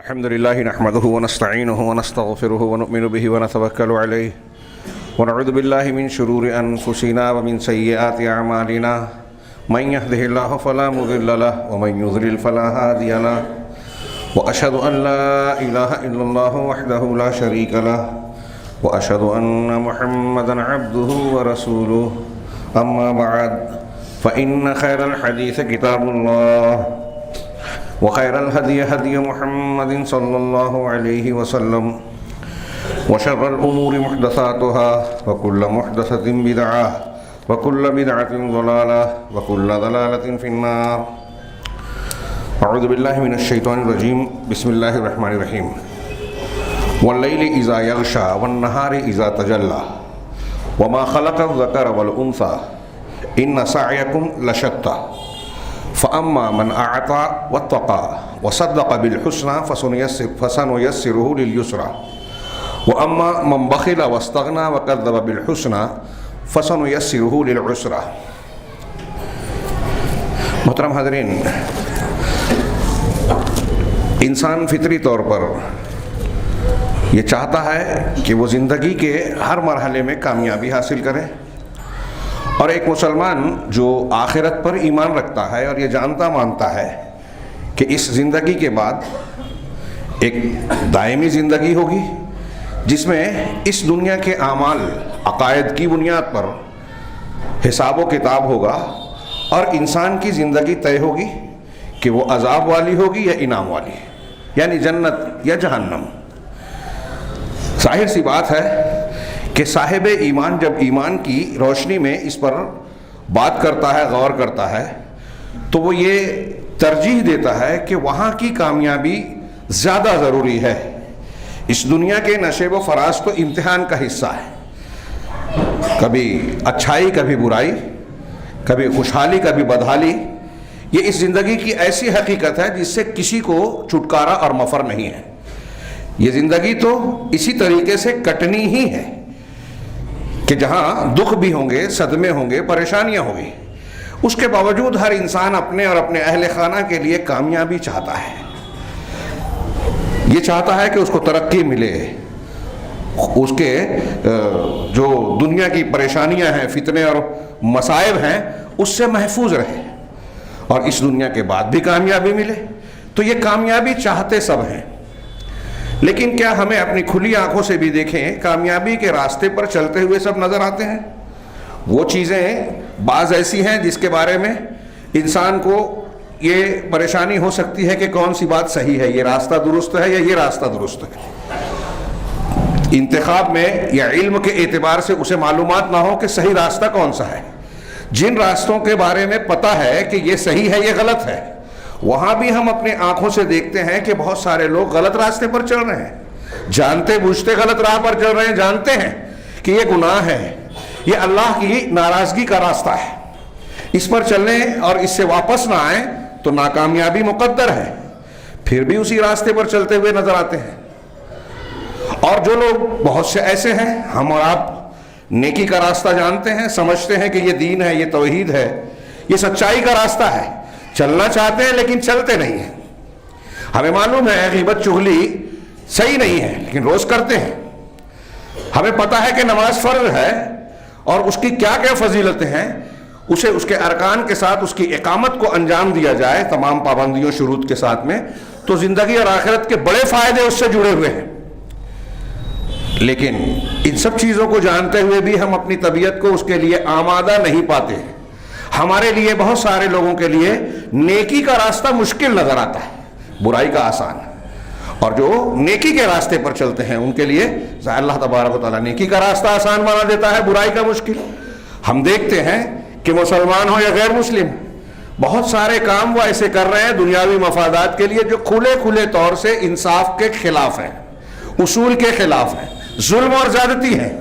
الحمد لله نحمده ونستعينه ونستغفره ونؤمن به ونتوكل عليه ونعوذ بالله من شرور أنفسنا ومن سيئات أعمالنا من يهده الله فلا مضل له ومن يضلل فلا هادي له وأشهد أن لا إله إلا الله وحده لا شريك له وأشهد أن محمدا عبده ورسوله أما بعد فإن خير الحديث كتاب الله وخير الهدي هدي محمد صلى الله عليه وسلم وشر الأمور محدثاتها وكل محدثة بدعة وكل بدعة ضلالة وكل ضلالة في النار. أعوذ بالله من الشيطان الرجيم. بسم الله الرحمن الرحيم. والليل إذا يغشى والنهار إذا تجلى وما خلق الذكر والأنثى إن سعيكم لشتى فأما من أعطى واتقى وصدق بالحسنى فسنيسره لليسرى وأما من بخل واستغنى وكذب بالحسنى فسنيسره للعسرى. محترم حاضرین، انسان فطری طور پر یہ چاہتا ہے کہ وہ زندگی کے ہر مرحلے میں کامیابی حاصل کرے، اور ایک مسلمان جو آخرت پر ایمان رکھتا ہے اور یہ جانتا مانتا ہے کہ اس زندگی کے بعد ایک دائمی زندگی ہوگی جس میں اس دنیا کے اعمال عقائد کی بنیاد پر حساب و کتاب ہوگا اور انسان کی زندگی طے ہوگی کہ وہ عذاب والی ہوگی یا انعام والی، یعنی جنت یا جہنم. ظاہر سی بات ہے کہ صاحب ایمان جب ایمان کی روشنی میں اس پر بات کرتا ہے، غور کرتا ہے، تو وہ یہ ترجیح دیتا ہے کہ وہاں کی کامیابی زیادہ ضروری ہے. اس دنیا کے نشیب و فراز تو امتحان کا حصہ ہے، کبھی اچھائی کبھی برائی، کبھی خوشحالی کبھی بدحالی. یہ اس زندگی کی ایسی حقیقت ہے جس سے کسی کو چھٹکارا اور مفر نہیں ہے. یہ زندگی تو اسی طریقے سے کٹنی ہی ہے کہ جہاں دکھ بھی ہوں گے، صدمے ہوں گے، پریشانیاں ہوں گی. اس کے باوجود ہر انسان اپنے اور اپنے اہل خانہ کے لیے کامیابی چاہتا ہے. یہ چاہتا ہے کہ اس کو ترقی ملے، اس کے جو دنیا کی پریشانیاں ہیں، فتنے اور مصائب ہیں، اس سے محفوظ رہے اور اس دنیا کے بعد بھی کامیابی ملے. تو یہ کامیابی چاہتے سب ہیں، لیکن کیا ہمیں اپنی کھلی آنکھوں سے بھی دیکھیں، کامیابی کے راستے پر چلتے ہوئے سب نظر آتے ہیں؟ وہ چیزیں بعض ایسی ہیں جس کے بارے میں انسان کو یہ پریشانی ہو سکتی ہے کہ کون سی بات صحیح ہے، یہ راستہ درست ہے یا یہ راستہ درست ہے. انتخاب میں یا علم کے اعتبار سے اسے معلومات نہ ہو کہ صحیح راستہ کون سا ہے. جن راستوں کے بارے میں پتہ ہے کہ یہ صحیح ہے یہ غلط ہے، وہاں بھی ہم اپنے آنکھوں سے دیکھتے ہیں کہ بہت سارے لوگ غلط راستے پر چل رہے ہیں، جانتے بوجھتے غلط راہ پر چل رہے ہیں، جانتے ہیں کہ یہ گناہ ہے، یہ اللہ کی ناراضگی کا راستہ ہے. اس پر چلنے اور اس سے واپس نہ آئیں تو ناکامیابی مقدر ہے، پھر بھی اسی راستے پر چلتے ہوئے نظر آتے ہیں. اور جو لوگ بہت سے ایسے ہیں، ہم اور آپ نیکی کا راستہ جانتے ہیں، سمجھتے ہیں کہ یہ دین ہے، یہ توحید ہے، یہ سچائی کا راستہ ہے، چلنا چاہتے ہیں لیکن چلتے نہیں ہیں. ہمیں معلوم ہے غیبت چغلی صحیح نہیں ہے لیکن روز کرتے ہیں. ہمیں پتہ ہے کہ نماز فرض ہے اور اس کی کیا کیا فضیلتیں ہیں، اسے اس کے ارکان کے ساتھ اس کی اقامت کو انجام دیا جائے تمام پابندیوں شروط کے ساتھ میں، تو زندگی اور آخرت کے بڑے فائدے اس سے جڑے ہوئے ہیں. لیکن ان سب چیزوں کو جانتے ہوئے بھی ہم اپنی طبیعت کو اس کے لیے آمادہ نہیں پاتے. ہمارے لیے، بہت سارے لوگوں کے لیے نیکی کا راستہ مشکل نظر آتا ہے، برائی کا آسان. اور جو نیکی کے راستے پر چلتے ہیں ان کے لیے اللہ تبارک و تعالیٰ نیکی کا راستہ آسان بنا دیتا ہے، برائی کا مشکل. ہم دیکھتے ہیں کہ مسلمان ہو یا غیر مسلم، بہت سارے کام وہ ایسے کر رہے ہیں دنیاوی مفادات کے لیے جو کھلے طور سے انصاف کے خلاف ہیں، اصول کے خلاف ہیں، ظلم اور زیادتی ہیں،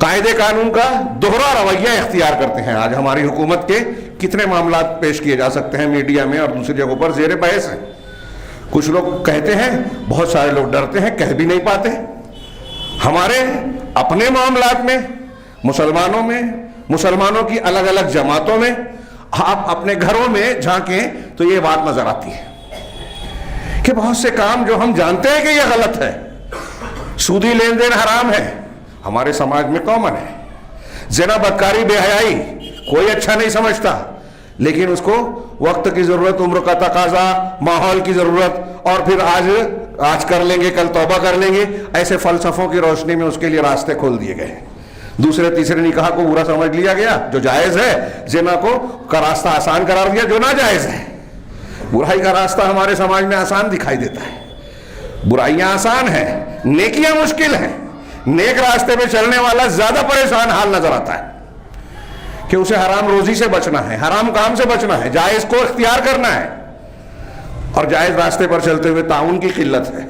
قاعدے قانون کا دوہرا رویہ اختیار کرتے ہیں. آج ہماری حکومت کے کتنے معاملات پیش کیے جا سکتے ہیں میڈیا میں اور دوسری جگہوں پر، زیر بحث ہیں. کچھ لوگ کہتے ہیں، بہت سارے لوگ ڈرتے ہیں، کہہ بھی نہیں پاتے. ہمارے اپنے معاملات میں، مسلمانوں میں، مسلمانوں کی الگ الگ جماعتوں میں، آپ اپنے گھروں میں جھانکیں تو یہ بات نظر آتی ہے کہ بہت سے کام جو ہم جانتے ہیں کہ یہ غلط ہے، سودی لین دین حرام ہے، ہمارے سماج میں کامن ہے، زنا بدکاری بے حیائی کوئی اچھا نہیں سمجھتا، لیکن اس کو وقت کی ضرورت، عمر کا تقاضا، ماحول کی ضرورت، اور پھر آج کر لیں گے کل توبہ کر لیں گے، ایسے فلسفوں کی روشنی میں اس کے لیے راستے کھول دیے گئے۔ دوسرے تیسرے نکاح کو برا سمجھ لیا گیا جو جائز ہے، زنا کا راستہ آسان قرار دیا جو ناجائز ہے۔ برائی کا راستہ ہمارے سماج میں آسان دکھائی دیتا ہے، برائیاں آسان ہیں، نیکیاں مشکل ہیں۔ نیک راستے پہ چلنے والا زیادہ پریشان حال نظر آتا ہے کہ اسے حرام روزی سے بچنا ہے، حرام کام سے بچنا ہے، جائز کو اختیار کرنا ہے، اور جائز راستے پر چلتے ہوئے تعاون کی قلت ہے۔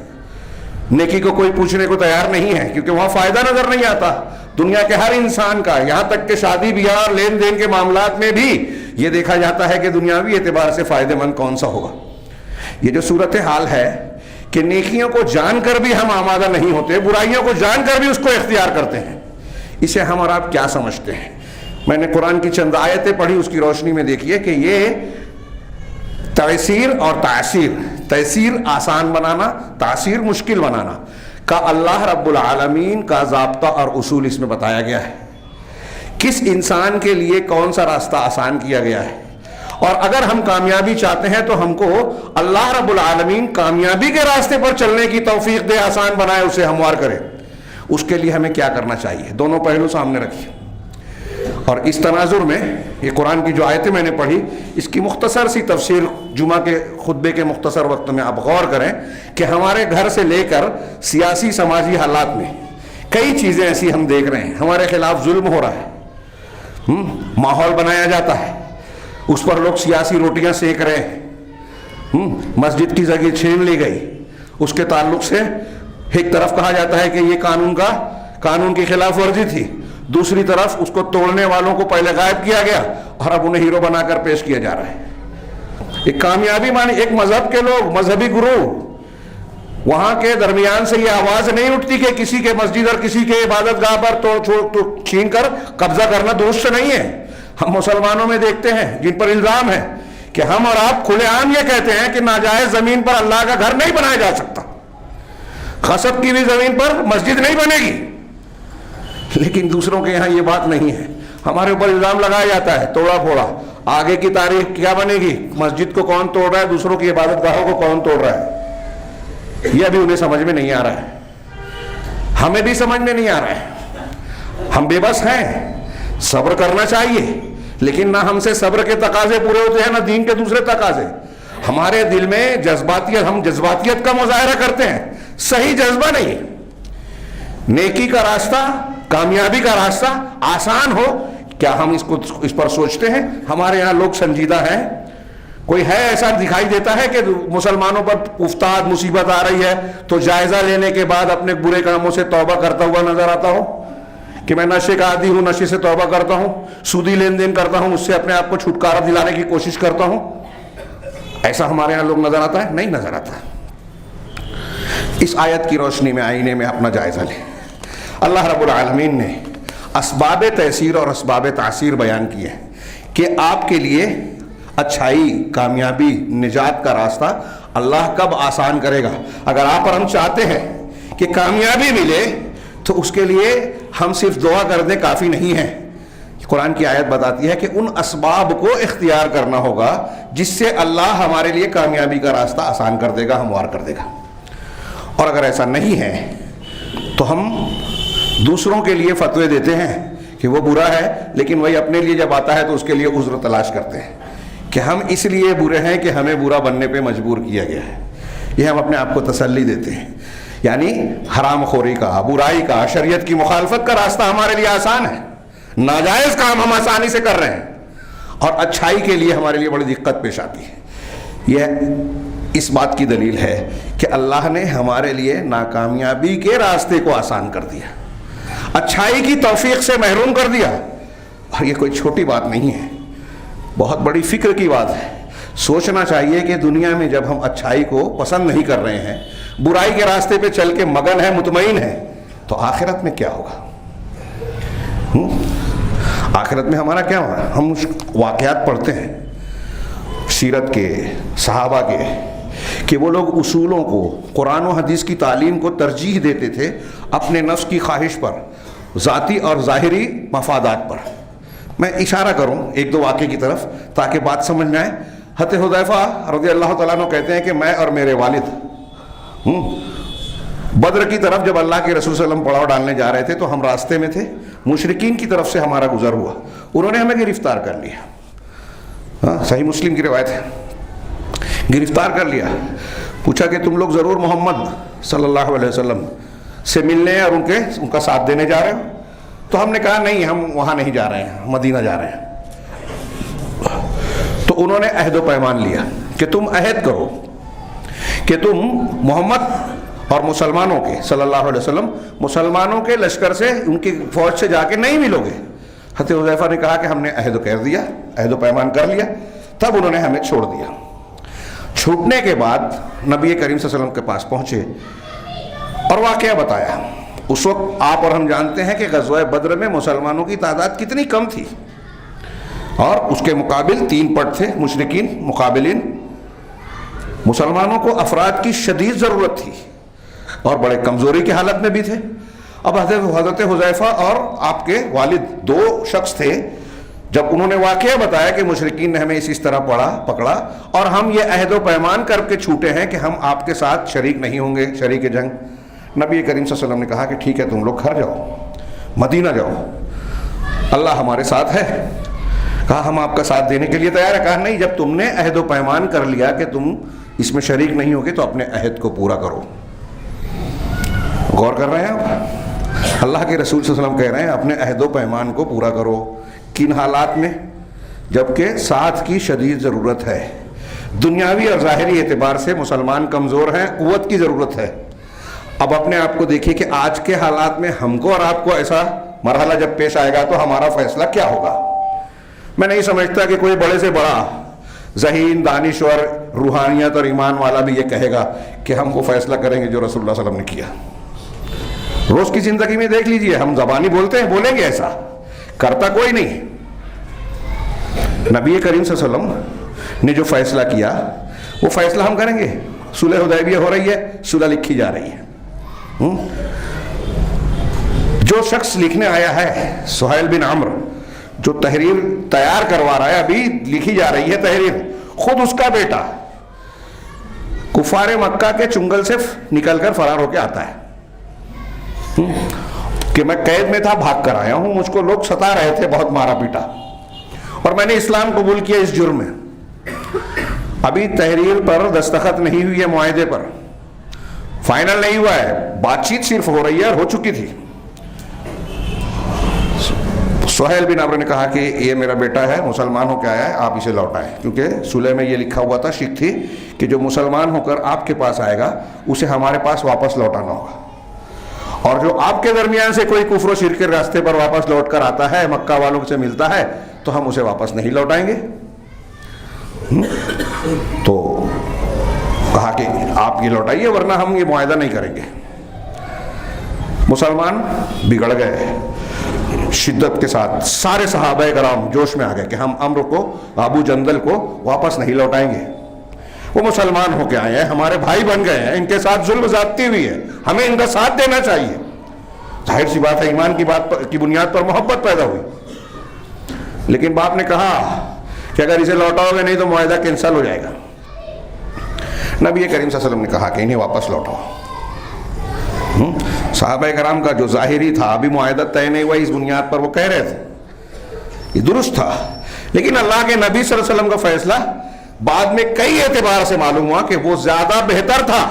نیکی کو کوئی پوچھنے کو تیار نہیں ہے کیونکہ وہاں فائدہ نظر نہیں آتا۔ دنیا کے ہر انسان کا، یہاں تک کہ شادی بیاہ اور لین دین کے معاملات میں بھی یہ دیکھا جاتا ہے کہ دنیاوی اعتبار سے فائدہ مند کون سا ہوگا۔ یہ جو صورتحال ہے کہ نیکیوں کو جان کر بھی ہم آمادہ نہیں ہوتے، برائیوں کو جان کر بھی اس کو اختیار کرتے ہیں، اسے ہم اور آپ کیا سمجھتے ہیں؟ میں نے قرآن کی چند آیتیں پڑھی، اس کی روشنی میں دیکھیے کہ یہ تیسیر اور تعسیر، تیسیر آسان بنانا، تعسیر مشکل بنانا کا اللہ رب العالمین کا ضابطہ اور اصول اس میں بتایا گیا ہے۔ کس انسان کے لیے کون سا راستہ آسان کیا گیا ہے، اور اگر ہم کامیابی چاہتے ہیں تو ہم کو اللہ رب العالمین کامیابی کے راستے پر چلنے کی توفیق دے، آسان بنائے، اسے ہموار کرے۔ اس کے لیے ہمیں کیا کرنا چاہیے؟ دونوں پہلو سامنے رکھیے، اور اس تناظر میں یہ قرآن کی جو آیتیں میں نے پڑھی، اس کی مختصر سی تفسیر جمعہ کے خطبے کے مختصر وقت میں آپ غور کریں کہ ہمارے گھر سے لے کر سیاسی سماجی حالات میں کئی چیزیں ایسی ہم دیکھ رہے ہیں۔ ہمارے خلاف ظلم ہو رہا ہے، ماحول بنایا جاتا ہے، اس پر لوگ سیاسی روٹیاں سینک رہے ہیں، مسجد کی جگہ چھین لی گئی، اس کے تعلق سے ایک طرف کہا جاتا ہے کہ یہ قانون کی خلاف ورزی تھی، دوسری طرف اس کو توڑنے والوں کو پہلے غائب کیا گیا اور اب انہیں ہیرو بنا کر پیش کیا جا رہا ہے۔ ایک کامیابی مانی، ایک مذہب کے لوگ، مذہبی گروہ، وہاں کے درمیان سے یہ آواز نہیں اٹھتی کہ کسی کے مسجد اور کسی کے عبادت گاہ پر توڑ چھین کر قبضہ کرنا درست نہیں ہے۔ ہم مسلمانوں میں دیکھتے ہیں جن پر الزام ہے کہ ہم اور آپ کھلے عام یہ کہتے ہیں کہ ناجائز زمین پر اللہ کا گھر نہیں بنایا جا سکتا، غصب کی بھی زمین پر مسجد نہیں بنے گی، لیکن دوسروں کے یہاں یہ بات نہیں ہے۔ ہمارے اوپر الزام لگایا جاتا ہے توڑا پھوڑا، آگے کی تاریخ کیا بنے گی؟ مسجد کو کون توڑ رہا ہے، دوسروں کی عبادت گاہوں کو کون توڑ رہا ہے؟ یہ ابھی انہیں سمجھ میں نہیں آ رہا ہے، ہمیں بھی سمجھ میں نہیں آ رہا ہے، ہم بے بس ہیں۔ صبر کرنا چاہیے، لیکن نہ ہم سے صبر کے تقاضے پورے ہوتے ہیں، نہ دین کے دوسرے تقاضے۔ ہمارے دل میں ہم جذباتیت کا مظاہرہ کرتے ہیں، صحیح جذبہ نہیں ہے۔ نیکی کا راستہ، کامیابی کا راستہ آسان ہو، کیا ہم اس پر سوچتے ہیں؟ ہمارے یہاں لوگ سنجیدہ ہیں؟ کوئی ہے ایسا دکھائی دیتا ہے کہ مسلمانوں پر افتاد مصیبت آ رہی ہے تو جائزہ لینے کے بعد اپنے برے کاموں سے توبہ کرتا ہوا نظر آتا ہو کہ میں نشے کا عادی ہوں، نشے سے توبہ کرتا ہوں، سودی لین دین کرتا ہوں، اس سے اپنے آپ کو چھٹکارا دلانے کی کوشش کرتا ہوں؟ ایسا ہمارے یہاں لوگ نظر آتا ہے؟ نہیں نظر آتا۔ اس آیت کی روشنی میں آئینے میں اپنا جائزہ لیں۔ اللہ رب العالمین نے اسباب تیسیر اور اسباب تعسیر بیان کیے ہیں کہ آپ کے لیے اچھائی، کامیابی، نجات کا راستہ اللہ کب آسان کرے گا۔ اگر آپ اور ہم چاہتے ہیں کہ کامیابی ملے تو اس کے لیے ہم صرف دعا کر دیں کافی نہیں ہے۔ قرآن کی آیت بتاتی ہے کہ ان اسباب کو اختیار کرنا ہوگا جس سے اللہ ہمارے لیے کامیابی کا راستہ آسان کر دے گا، ہموار کر دے گا۔ اور اگر ایسا نہیں ہے تو ہم دوسروں کے لیے فتوے دیتے ہیں کہ وہ برا ہے، لیکن وہی اپنے لیے جب آتا ہے تو اس کے لیے عذر تلاش کرتے ہیں کہ ہم اس لیے برے ہیں کہ ہمیں برا بننے پہ مجبور کیا گیا ہے۔ یہ ہم اپنے آپ کو تسلی دیتے ہیں، یعنی حرام خوری کا، برائی کا، شریعت کی مخالفت کا راستہ ہمارے لیے آسان ہے، ناجائز کام ہم آسانی سے کر رہے ہیں، اور اچھائی کے لیے ہمارے لیے بڑی دقت پیش آتی ہے۔ یہ اس بات کی دلیل ہے کہ اللہ نے ہمارے لیے ناکامیابی کے راستے کو آسان کر دیا، اچھائی کی توفیق سے محروم کر دیا۔ اور یہ کوئی چھوٹی بات نہیں ہے، بہت بڑی فکر کی بات ہے۔ سوچنا چاہیے کہ دنیا میں جب ہم اچھائی کو پسند نہیں کر رہے ہیں، برائی کے راستے پہ چل کے مگن ہے، مطمئن ہے، تو آخرت میں کیا ہوگا؟ آخرت میں ہمارا کیا ہوگا؟ ہم واقعات پڑھتے ہیں سیرت کے، صحابہ کے، کہ وہ لوگ اصولوں کو، قرآن و حدیث کی تعلیم کو ترجیح دیتے تھے اپنے نفس کی خواہش پر، ذاتی اور ظاہری مفادات پر۔ میں اشارہ کروں ایک دو واقعے کی طرف تاکہ بات سمجھ میں آئے۔ حضرت حذیفہ رضی اللہ تعالیٰ عنہ کہتے ہیں کہ میں اور میرے والد بدر کی طرف جب اللہ کے رسول صلی اللہ علیہ وسلم پڑاؤ ڈالنے جا رہے تھے تو ہم راستے میں تھے، مشرکین کی طرف سے ہمارا گزر ہوا، انہوں نے ہمیں گرفتار کر لیا۔ صحیح مسلم کی روایت ہے، گرفتار کر لیا، پوچھا کہ تم لوگ ضرور محمد صلی اللہ علیہ وسلم سے ملنے اور ان کا ساتھ دینے جا رہے ہو؟ تو ہم نے کہا نہیں، ہم وہاں نہیں جا رہے ہیں، مدینہ جا رہے ہیں۔ تو انہوں نے عہد و پیمان لیا کہ تم عہد کرو کہ تم محمد اور مسلمانوں کے صلی اللہ علیہ وسلم مسلمانوں کے لشکر سے، ان کی فوج سے جا کے نہیں ملو گے۔ حضرت حذیفہ نے کہا کہ ہم نے عہد و پیمان کر لیا۔ تب انہوں نے ہمیں چھوڑ دیا۔ چھوٹنے کے بعد نبی کریم صلی اللہ علیہ وسلم کے پاس پہنچے اور واقعہ بتایا۔ اس وقت آپ اور ہم جانتے ہیں کہ غزوہ بدر میں مسلمانوں کی تعداد کتنی کم تھی، اور اس کے مقابل 3 پٹ تھے مشرکین مقابلین۔ مسلمانوں کو افراد کی شدید ضرورت تھی اور بڑے کمزوری کی حالت میں بھی تھے۔ اب حضرت حذیفہ اور آپ کے والد 2 شخص تھے، جب انہوں نے واقعہ بتایا کہ مشرکین نے ہمیں اس طرح پکڑا اور ہم یہ عہد و پیمان کر کے چھوٹے ہیں کہ ہم آپ کے ساتھ شریک نہیں ہوں گے، شریک جنگ، نبی کریم صلی اللہ علیہ وسلم نے کہا کہ ٹھیک ہے، تم لوگ گھر جاؤ، مدینہ جاؤ، اللہ ہمارے ساتھ ہے۔ کہا ہم آپ کا ساتھ دینے کے لیے تیار ہے۔ کہا نہیں، جب تم نے عہد و پیمان کر لیا کہ تم اس میں شریک نہیں ہوگے تو اپنے عہد کو پورا کرو۔ غور کر رہے ہیں آپ؟ اللہ کے رسول صلی اللہ علیہ وسلم کہہ رہے ہیں اپنے عہد و پیمان کو پورا کرو۔ کن حالات میں؟ جبکہ ساتھ کی شدید ضرورت ہے، دنیاوی اور ظاہری اعتبار سے مسلمان کمزور ہیں، قوت کی ضرورت ہے۔ اب اپنے آپ کو دیکھیے کہ آج کے حالات میں ہم کو اور آپ کو ایسا مرحلہ جب پیش آئے گا تو ہمارا فیصلہ کیا ہوگا؟ میں نہیں سمجھتا کہ کوئی بڑے سے بڑا ذہین، دانشور، روحانیت اور ایمان والا بھی یہ کہے گا کہ ہم وہ فیصلہ کریں گے جو رسول اللہ صلی اللہ علیہ وسلم نے کیا۔ روز کی زندگی میں دیکھ لیجئے، ہم زبانی بولتے ہیں، بولیں گے، ایسا کرتا کوئی نہیں۔ نبی کریم صلی اللہ علیہ وسلم نے جو فیصلہ کیا وہ فیصلہ ہم کریں گے۔ صلح حدیبیہ ہو رہی ہے، صلح لکھی جا رہی ہے۔ جو شخص لکھنے آیا ہے سہیل بن عمرو، جو تحریر تیار کروا رہا ہے، ابھی لکھی جا رہی ہے تحریر، خود اس کا بیٹا کفار مکہ کے چنگل سے نکل کر فرار ہو کے آتا ہے کہ میں قید میں تھا، بھاگ کر آیا ہوں، مجھ کو لوگ ستا رہے تھے، بہت مارا پیٹا، اور میں نے اسلام قبول کیا اس جرم میں۔ ابھی تحریر پر دستخط نہیں ہوئی ہے، معاہدے پر فائنل نہیں ہوا ہے، بات چیت صرف ہو رہی ہے اور ہو چکی تھی۔ سہیل بن عمرو نے کہا کہ یہ میرا بیٹا ہے، مسلمان ہو کے آیا ہے، آپ اسے لوٹائیں، کیونکہ صلح میں یہ لکھا ہوا تھا، شک تھی کہ جو مسلمان ہو کر آپ کے پاس آئے گا اسے ہمارے پاس واپس لوٹانا ہوگا، اور جو آپ کے درمیان سے کوئی کفر و شرک کے راستے پر واپس لوٹ کر آتا ہے، مکہ والوں سے ملتا ہے، تو ہم اسے واپس نہیں لوٹائیں گے۔ تو کہا کہ آپ یہ لوٹائیے ورنہ ہم یہ معاہدہ نہیں کریں گے۔ مسلمان بگڑ گئے شدت کے ساتھ، سارے صحابہ کرام جوش میں آ گئے کہ ہم عمرو کو، ابو جندل کو واپس نہیں لوٹائیں گے، وہ مسلمان ہو کے آئے ہیں، ہمارے بھائی بن گئے ہیں، ان کے ساتھ ظلم زیادتی ہوئی ہے، ہمیں ان کا ساتھ دینا چاہیے۔ ظاہر سی بات ہے، ایمان کی بات کی بنیاد پر محبت پیدا ہوئی، لیکن باپ نے کہا کہ اگر اسے لوٹاؤ گے نہیں تو معاہدہ کینسل ہو جائے گا۔ نبی کریم صلی اللہ علیہ وسلم نے کہا کہ انہیں واپس لوٹاؤ۔ صحابہ کرام کا جو ظاہری تھا، ابھی معاہدہ طے نہیں ہوا، اس بنیاد پر وہ کہہ رہے تھے، یہ درست تھا، لیکن اللہ کے نبی صلی اللہ علیہ وسلم کا فیصلہ بعد میں کئی اعتبار سے معلوم ہوا کہ وہ زیادہ بہتر تھا۔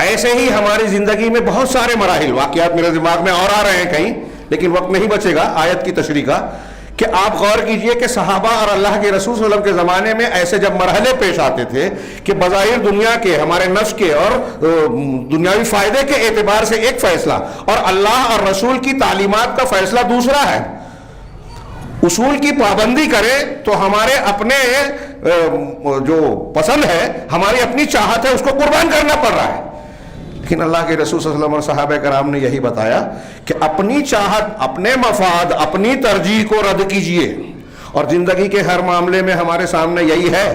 ایسے ہی ہماری زندگی میں بہت سارے مراحل، واقعات میرے دماغ میں اور آ رہے ہیں کہیں، لیکن وقت نہیں بچے گا آیت کی تشریح کا، کہ آپ غور کیجئے کہ صحابہ اور اللہ کے رسول صلی اللہ علیہ وسلم کے زمانے میں ایسے جب مرحلے پیش آتے تھے کہ بظاہر دنیا کے، ہمارے نفس کے اور دنیاوی فائدے کے اعتبار سے ایک فیصلہ، اور اللہ اور رسول کی تعلیمات کا فیصلہ دوسرا ہے، اصول کی پابندی کرے تو ہمارے اپنے جو پسند ہے، ہماری اپنی چاہت ہے، اس کو قربان کرنا پڑ رہا ہے۔ لیکن اللہ کے رسول صلی اللہ علیہ وسلم اور صحابہ کرام نے یہی بتایا کہ اپنی چاہت، اپنے مفاد، اپنی ترجیح کو رد کیجئے، اور زندگی کے ہر معاملے میں ہمارے سامنے یہی ہے،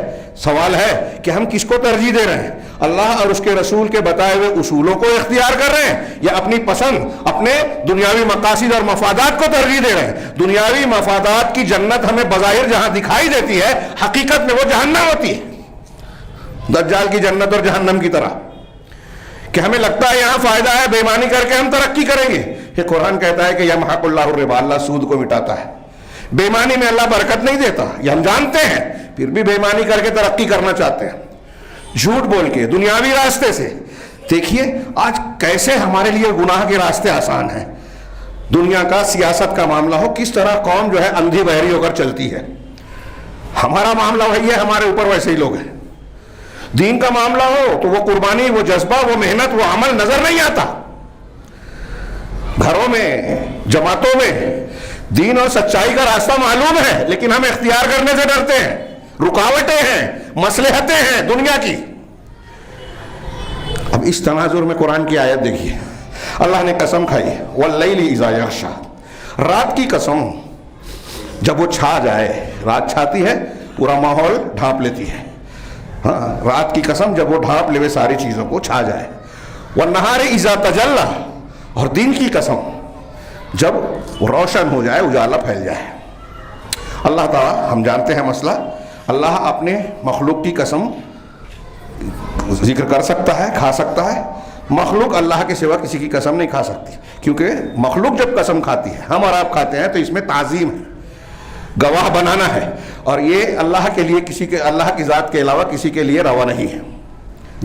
سوال ہے کہ ہم کس کو ترجیح دے رہے ہیں؟ اللہ اور اس کے رسول کے بتائے ہوئے اصولوں کو اختیار کر رہے ہیں یا اپنی پسند اپنے دنیاوی مقاصد اور مفادات کو ترجیح دے رہے ہیں؟ دنیاوی مفادات کی جنت ہمیں بظاہر جہاں دکھائی دیتی ہے، حقیقت میں وہ جہنم ہوتی ہے، دجال کی جنت اور جہنم کی طرح، کہ ہمیں لگتا ہے یہاں فائدہ ہے، بے ایمانی کر کے ہم ترقی کریں گے۔ یہ قرآن کہتا ہے کہ یمحق اللہ الربا، اللہ سود کو مٹاتا ہے، بے ایمانی میں اللہ برکت نہیں دیتا، یہ ہم جانتے ہیں، پھر بھی بے ایمانی کر کے ترقی کرنا چاہتے ہیں، جھوٹ بول کے دنیاوی راستے سے۔ دیکھیے آج کیسے ہمارے لیے گناہ کے راستے آسان ہیں۔ دنیا کا، سیاست کا معاملہ ہو، کس طرح قوم جو ہے اندھی بہری ہو کر چلتی ہے۔ ہمارا معاملہ وہی ہے، ہمارے اوپر ویسے ہی لوگ ہیں۔ دین کا معاملہ ہو تو وہ قربانی، وہ جذبہ، وہ محنت، وہ عمل نظر نہیں آتا۔ گھروں میں، جماعتوں میں دین اور سچائی کا راستہ معلوم ہے، لیکن ہم اختیار کرنے سے ڈرتے ہیں، رکاوٹیں ہیں، مصلحتیں ہیں دنیا کی۔ اب اس تناظر میں قرآن کی آیت دیکھیے، اللہ نے قسم کھائی واللیل اذا یغشا، رات کی قسم جب وہ چھا جائے، رات چھاتی ہے پورا ماحول ڈھانپ لیتی ہے، ہاں رات کی قسم جب وہ ڈھانپ لے ساری چیزوں کو، چھا جائے۔ والنہار اذا تجلی، اور دن کی قسم جب وہ روشن ہو جائے، اجالا پھیل جائے۔ اللہ تعالیٰ، ہم جانتے ہیں مسئلہ، اللہ اپنے مخلوق کی قسم ذکر کر سکتا ہے، کھا سکتا ہے، مخلوق اللہ کے سوا کسی کی قسم نہیں کھا سکتی، کیونکہ مخلوق جب قسم کھاتی ہے، ہم اور آپ کھاتے ہیں تو اس میں تعظیم ہے، گواہ بنانا ہے، اور یہ اللہ کے لیے، کسی کے، اللہ کی ذات کے علاوہ کسی کے لیے روا نہیں ہے،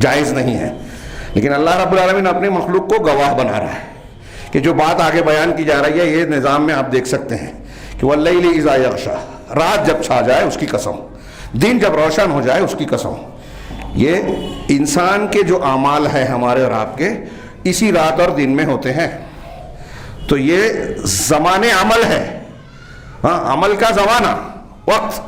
جائز نہیں ہے۔ لیکن اللہ رب العالمین اپنے مخلوق کو گواہ بنا رہا ہے کہ جو بات آگے بیان کی جا رہی ہے، یہ نظام میں آپ دیکھ سکتے ہیں کہ واللیل اذا یغشا، رات جب چھا جائے اس کی قسم، دن جب روشن ہو جائے اس کی قسم۔ یہ انسان کے جو اعمال ہیں ہمارے اور آپ کے، اسی رات اور دن میں ہوتے ہیں، تو یہ زمان عمل ہے، ہاں عمل کا زمانہ، وقت۔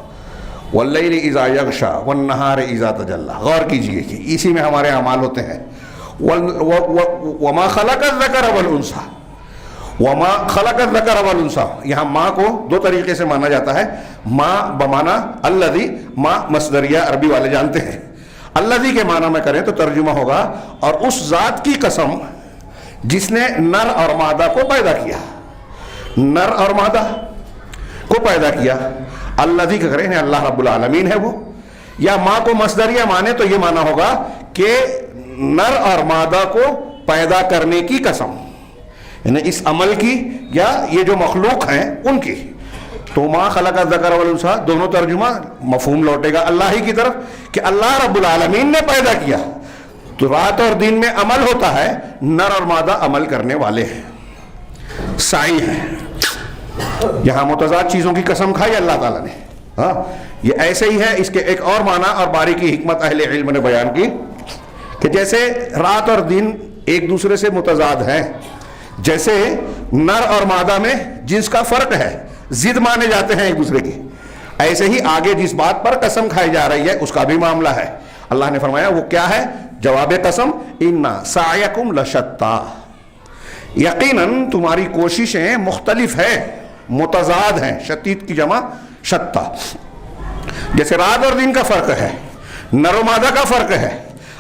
واللیل اذا یغشا والنہار اذا تجلی، غور کیجئے کہ اسی میں ہمارے اعمال ہوتے ہیں۔ وما خلق الذکر والانثی، وما خلق الذکر والانثی، یہاں ماں کو دو طریقے سے مانا جاتا ہے، ماں بمانا الذی، ماں مصدریہ عربی والے جانتے ہیں، الذی کے معنی میں کریں تو ترجمہ ہوگا اور اس ذات کی قسم جس نے نر اور مادہ کو پیدا کیا، نر اور مادہ کو پیدا کیا۔ الذی کا کریں اللہ رب العالمین ہے وہ، یا ماں کو مصدریہ مانے تو یہ معنی ہوگا کہ نر اور مادہ کو پیدا کرنے کی قسم، یعنی اس عمل کی یا یہ جو مخلوق ہیں ان کی۔ تو ما خلق الذکر والانثی دونوں ترجمہ مفہوم لوٹے گا اللہ ہی کی طرف کہ اللہ رب العالمین نے پیدا کیا۔ تو رات اور دن میں عمل ہوتا ہے، نر اور مادہ عمل کرنے والے ہیں، سعی ہیں۔ یہاں متضاد چیزوں کی قسم کھائی اللہ تعالیٰ نے، ہاں یہ ایسے ہی ہے۔ اس کے ایک اور معنی اور باریکی حکمت اہل علم نے بیان کی کہ جیسے رات اور دن ایک دوسرے سے متضاد ہیں، جیسے نر اور مادہ میں جنس کا فرق ہے، ضد مانے جاتے ہیں ایک دوسرے کی، ایسے ہی آگے جس بات پر قسم کھائی جا رہی ہے اس کا بھی معاملہ ہے۔ اللہ نے فرمایا وہ کیا ہے؟ جواب قسم، اِنَّ سَعْيَكُمْ لَشَتَّىٰ، یقیناً تمہاری کوششیں مختلف ہیں، متضاد ہیں، شتیت کی جمع شتّا۔ جیسے رات اور دن کا فرق ہے، نر و مادہ کا فرق ہے،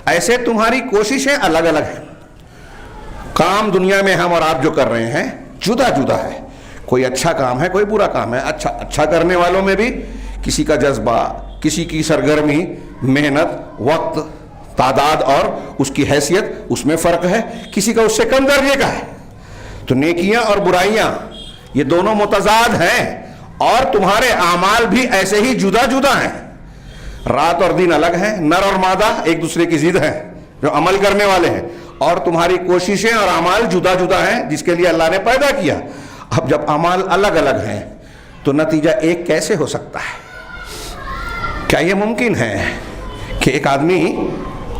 ایسے تمہاری کوششیں الگ الگ ہیں۔ کام دنیا میں ہم اور آپ جو کر رہے ہیں جدا جدا ہے، کوئی اچھا کام ہے، کوئی برا کام ہے۔ اچھا کرنے والوں میں بھی کسی کا جذبہ، کسی کی سرگرمی، محنت، وقت، تعداد اور اس کی حیثیت، اس میں فرق ہے، کسی کا اس سے کم درجے کا ہے۔ تو نیکیاں اور برائیاں یہ دونوں متضاد ہیں، اور تمہارے اعمال بھی ایسے ہی جدا جدا ہیں۔ رات اور دن الگ ہیں، نر اور مادہ ایک دوسرے کی ضد ہیں جو عمل کرنے والے ہیں، اور تمہاری کوششیں اور اعمال جدا جدا ہیں جس کے لیے اللہ نے پیدا کیا۔ اب جب اعمال الگ الگ ہیں تو نتیجہ ایک کیسے ہو سکتا ہے؟ کیا یہ ممکن ہے کہ ایک آدمی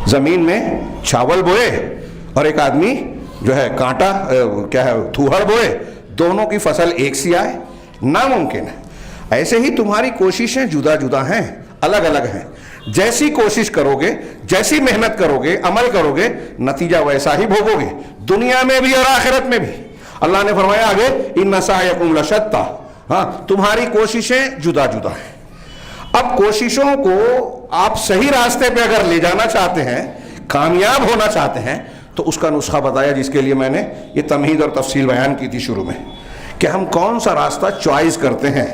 زمین میں چاول بوئے اور ایک آدمی جو ہے کانٹا کیا ہے تھوہڑ بوئے، دونوں کی فصل ایک سی آئے؟ ناممکن ہے۔ ایسے ہی تمہاری کوششیں جدا جدا ہیں، الگ الگ ہیں۔ جیسی کوشش کرو گے، جیسی محنت کرو گے، عمل کرو گے، نتیجہ ویسا ہی بھوگو گے، دنیا میں بھی اور آخرت میں بھی۔ اللہ نے فرمایا آگے اِنَّ سَعْيَكُمْ لَشَتَّىٰ، ہاں تمہاری کوششیں جدا جدا ہیں۔ اب کوششوں کو آپ صحیح راستے پہ اگر لے جانا چاہتے ہیں، کامیاب ہونا چاہتے ہیں، تو اس کا نسخہ بتایا، جس کے لیے میں نے یہ تمہید اور تفصیل بیان کی تھی شروع میں، کہ ہم کون سا راستہ چوائس کرتے ہیں۔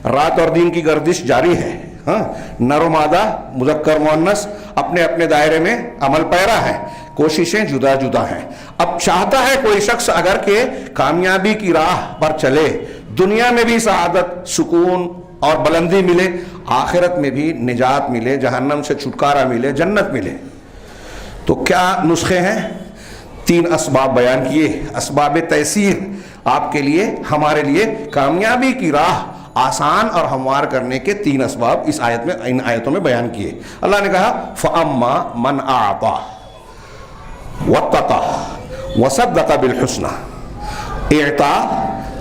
رات اور دن کی گردش جاری ہے، ہاں، نر و مادہ، مذکر مؤنث اپنے اپنے دائرے میں عمل پیرا ہے، کوششیں جدا جدا ہیں۔ اب چاہتا ہے کوئی شخص اگر کہ کامیابی کی راہ پر چلے، دنیا میں بھی سعادت، سکون اور بلندی ملے، آخرت میں بھی نجات ملے، جہنم سے چھٹکارا ملے، جنت ملے، تو کیا نسخے ہیں؟ 3 اسباب بیان کیے، اسباب تیسیر، آپ کے لیے، ہمارے لیے کامیابی کی راہ آسان اور ہموار کرنے کے 3 اسباب اس آیت میں، ان آیتوں میں بیان کیے۔ اللہ نے کہا فَأَمَّا مَنْ أَعْطَى وَاتَّقَى وَصَدَّقَ بِالْحُسْنَى، اعطاء،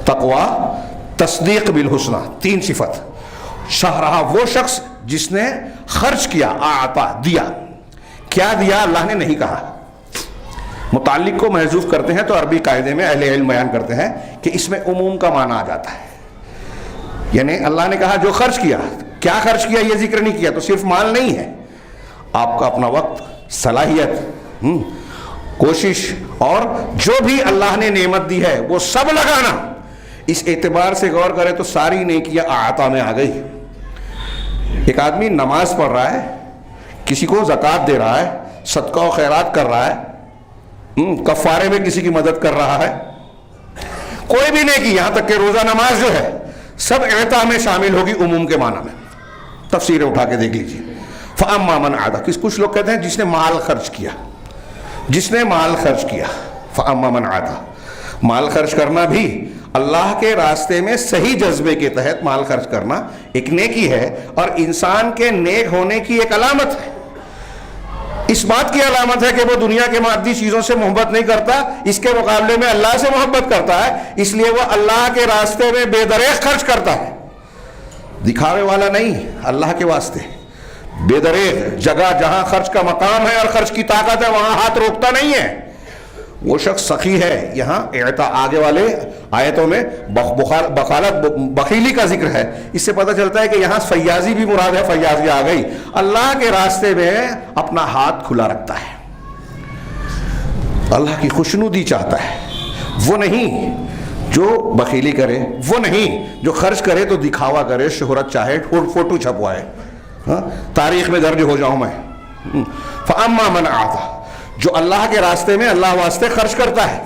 تقوی، تصدیق بالحسنى، 3 صفت۔ شاہ رہا وہ شخص جس نے خرچ کیا، اعطا، دیا۔ کیا دیا اللہ نے نہیں کہا، متعلق کو محذوف کرتے ہیں تو عربی قاعدے میں اہل علم بیان کرتے ہیں کہ اس میں عموم کا معنی آ جاتا ہے، یعنی اللہ نے کہا جو خرچ کیا، کیا خرچ کیا یہ ذکر نہیں کیا، تو صرف مال نہیں ہے، آپ کا اپنا وقت، صلاحیت، کوشش، اور جو بھی اللہ نے نعمت دی ہے وہ سب لگانا۔ اس اعتبار سے غور کرے تو ساری نیکیاں اعطا میں آ گئی۔ ایک آدمی نماز پڑھ رہا ہے، کسی کو زکوٰۃ دے رہا ہے، صدقہ و خیرات کر رہا ہے، کفارے میں کسی کی مدد کر رہا ہے، کوئی بھی نیکی، یہاں تک کہ روزہ نماز جو ہے، سب اعطا میں شامل ہوگی، عموم کے معنی میں۔ تفسیریں اٹھا کے دیکھ لیجیے۔ فَأَمَّا مَنْ أَعْطَى، کچھ لوگ کہتے ہیں جس نے مال خرچ کیا، جس نے مال خرچ کیا، فَأَمَّا مَنْ أَعْطَى، مال خرچ کرنا بھی اللہ کے راستے میں صحیح جذبے کے تحت مال خرچ کرنا ایک نیکی ہے، اور انسان کے نیک ہونے کی ایک علامت ہے۔ اس بات کی علامت ہے کہ وہ دنیا کے مادی چیزوں سے محبت نہیں کرتا، اس کے مقابلے میں اللہ سے محبت کرتا ہے، اس لیے وہ اللہ کے راستے میں بے دریغ خرچ کرتا ہے، دکھاوے والا نہیں، اللہ کے واسطے بے دریغ۔ جگہ جہاں خرچ کا مقام ہے اور خرچ کی طاقت ہے وہاں ہاتھ روکتا نہیں ہے، وہ شخص سخی ہے۔ یہاں اعطا، آگے والے آیتوں میں بخالت، بخیلی کا ذکر ہے، اس سے پتہ چلتا ہے کہ یہاں فیاضی بھی مراد ہے، فیاضی آ گئی، اللہ کے راستے میں اپنا ہاتھ کھلا رکھتا ہے، اللہ کی خوشنودی چاہتا ہے، وہ نہیں جو بخیلی کرے، وہ نہیں جو خرچ کرے تو دکھاوا کرے، شہرت چاہے، فوٹو چھپوائے، تاریخ میں درج ہو جاؤں میں۔ فَأَمَّا مَنْ أَعْطَى، جو اللہ کے راستے میں اللہ واسطے خرچ کرتا ہے،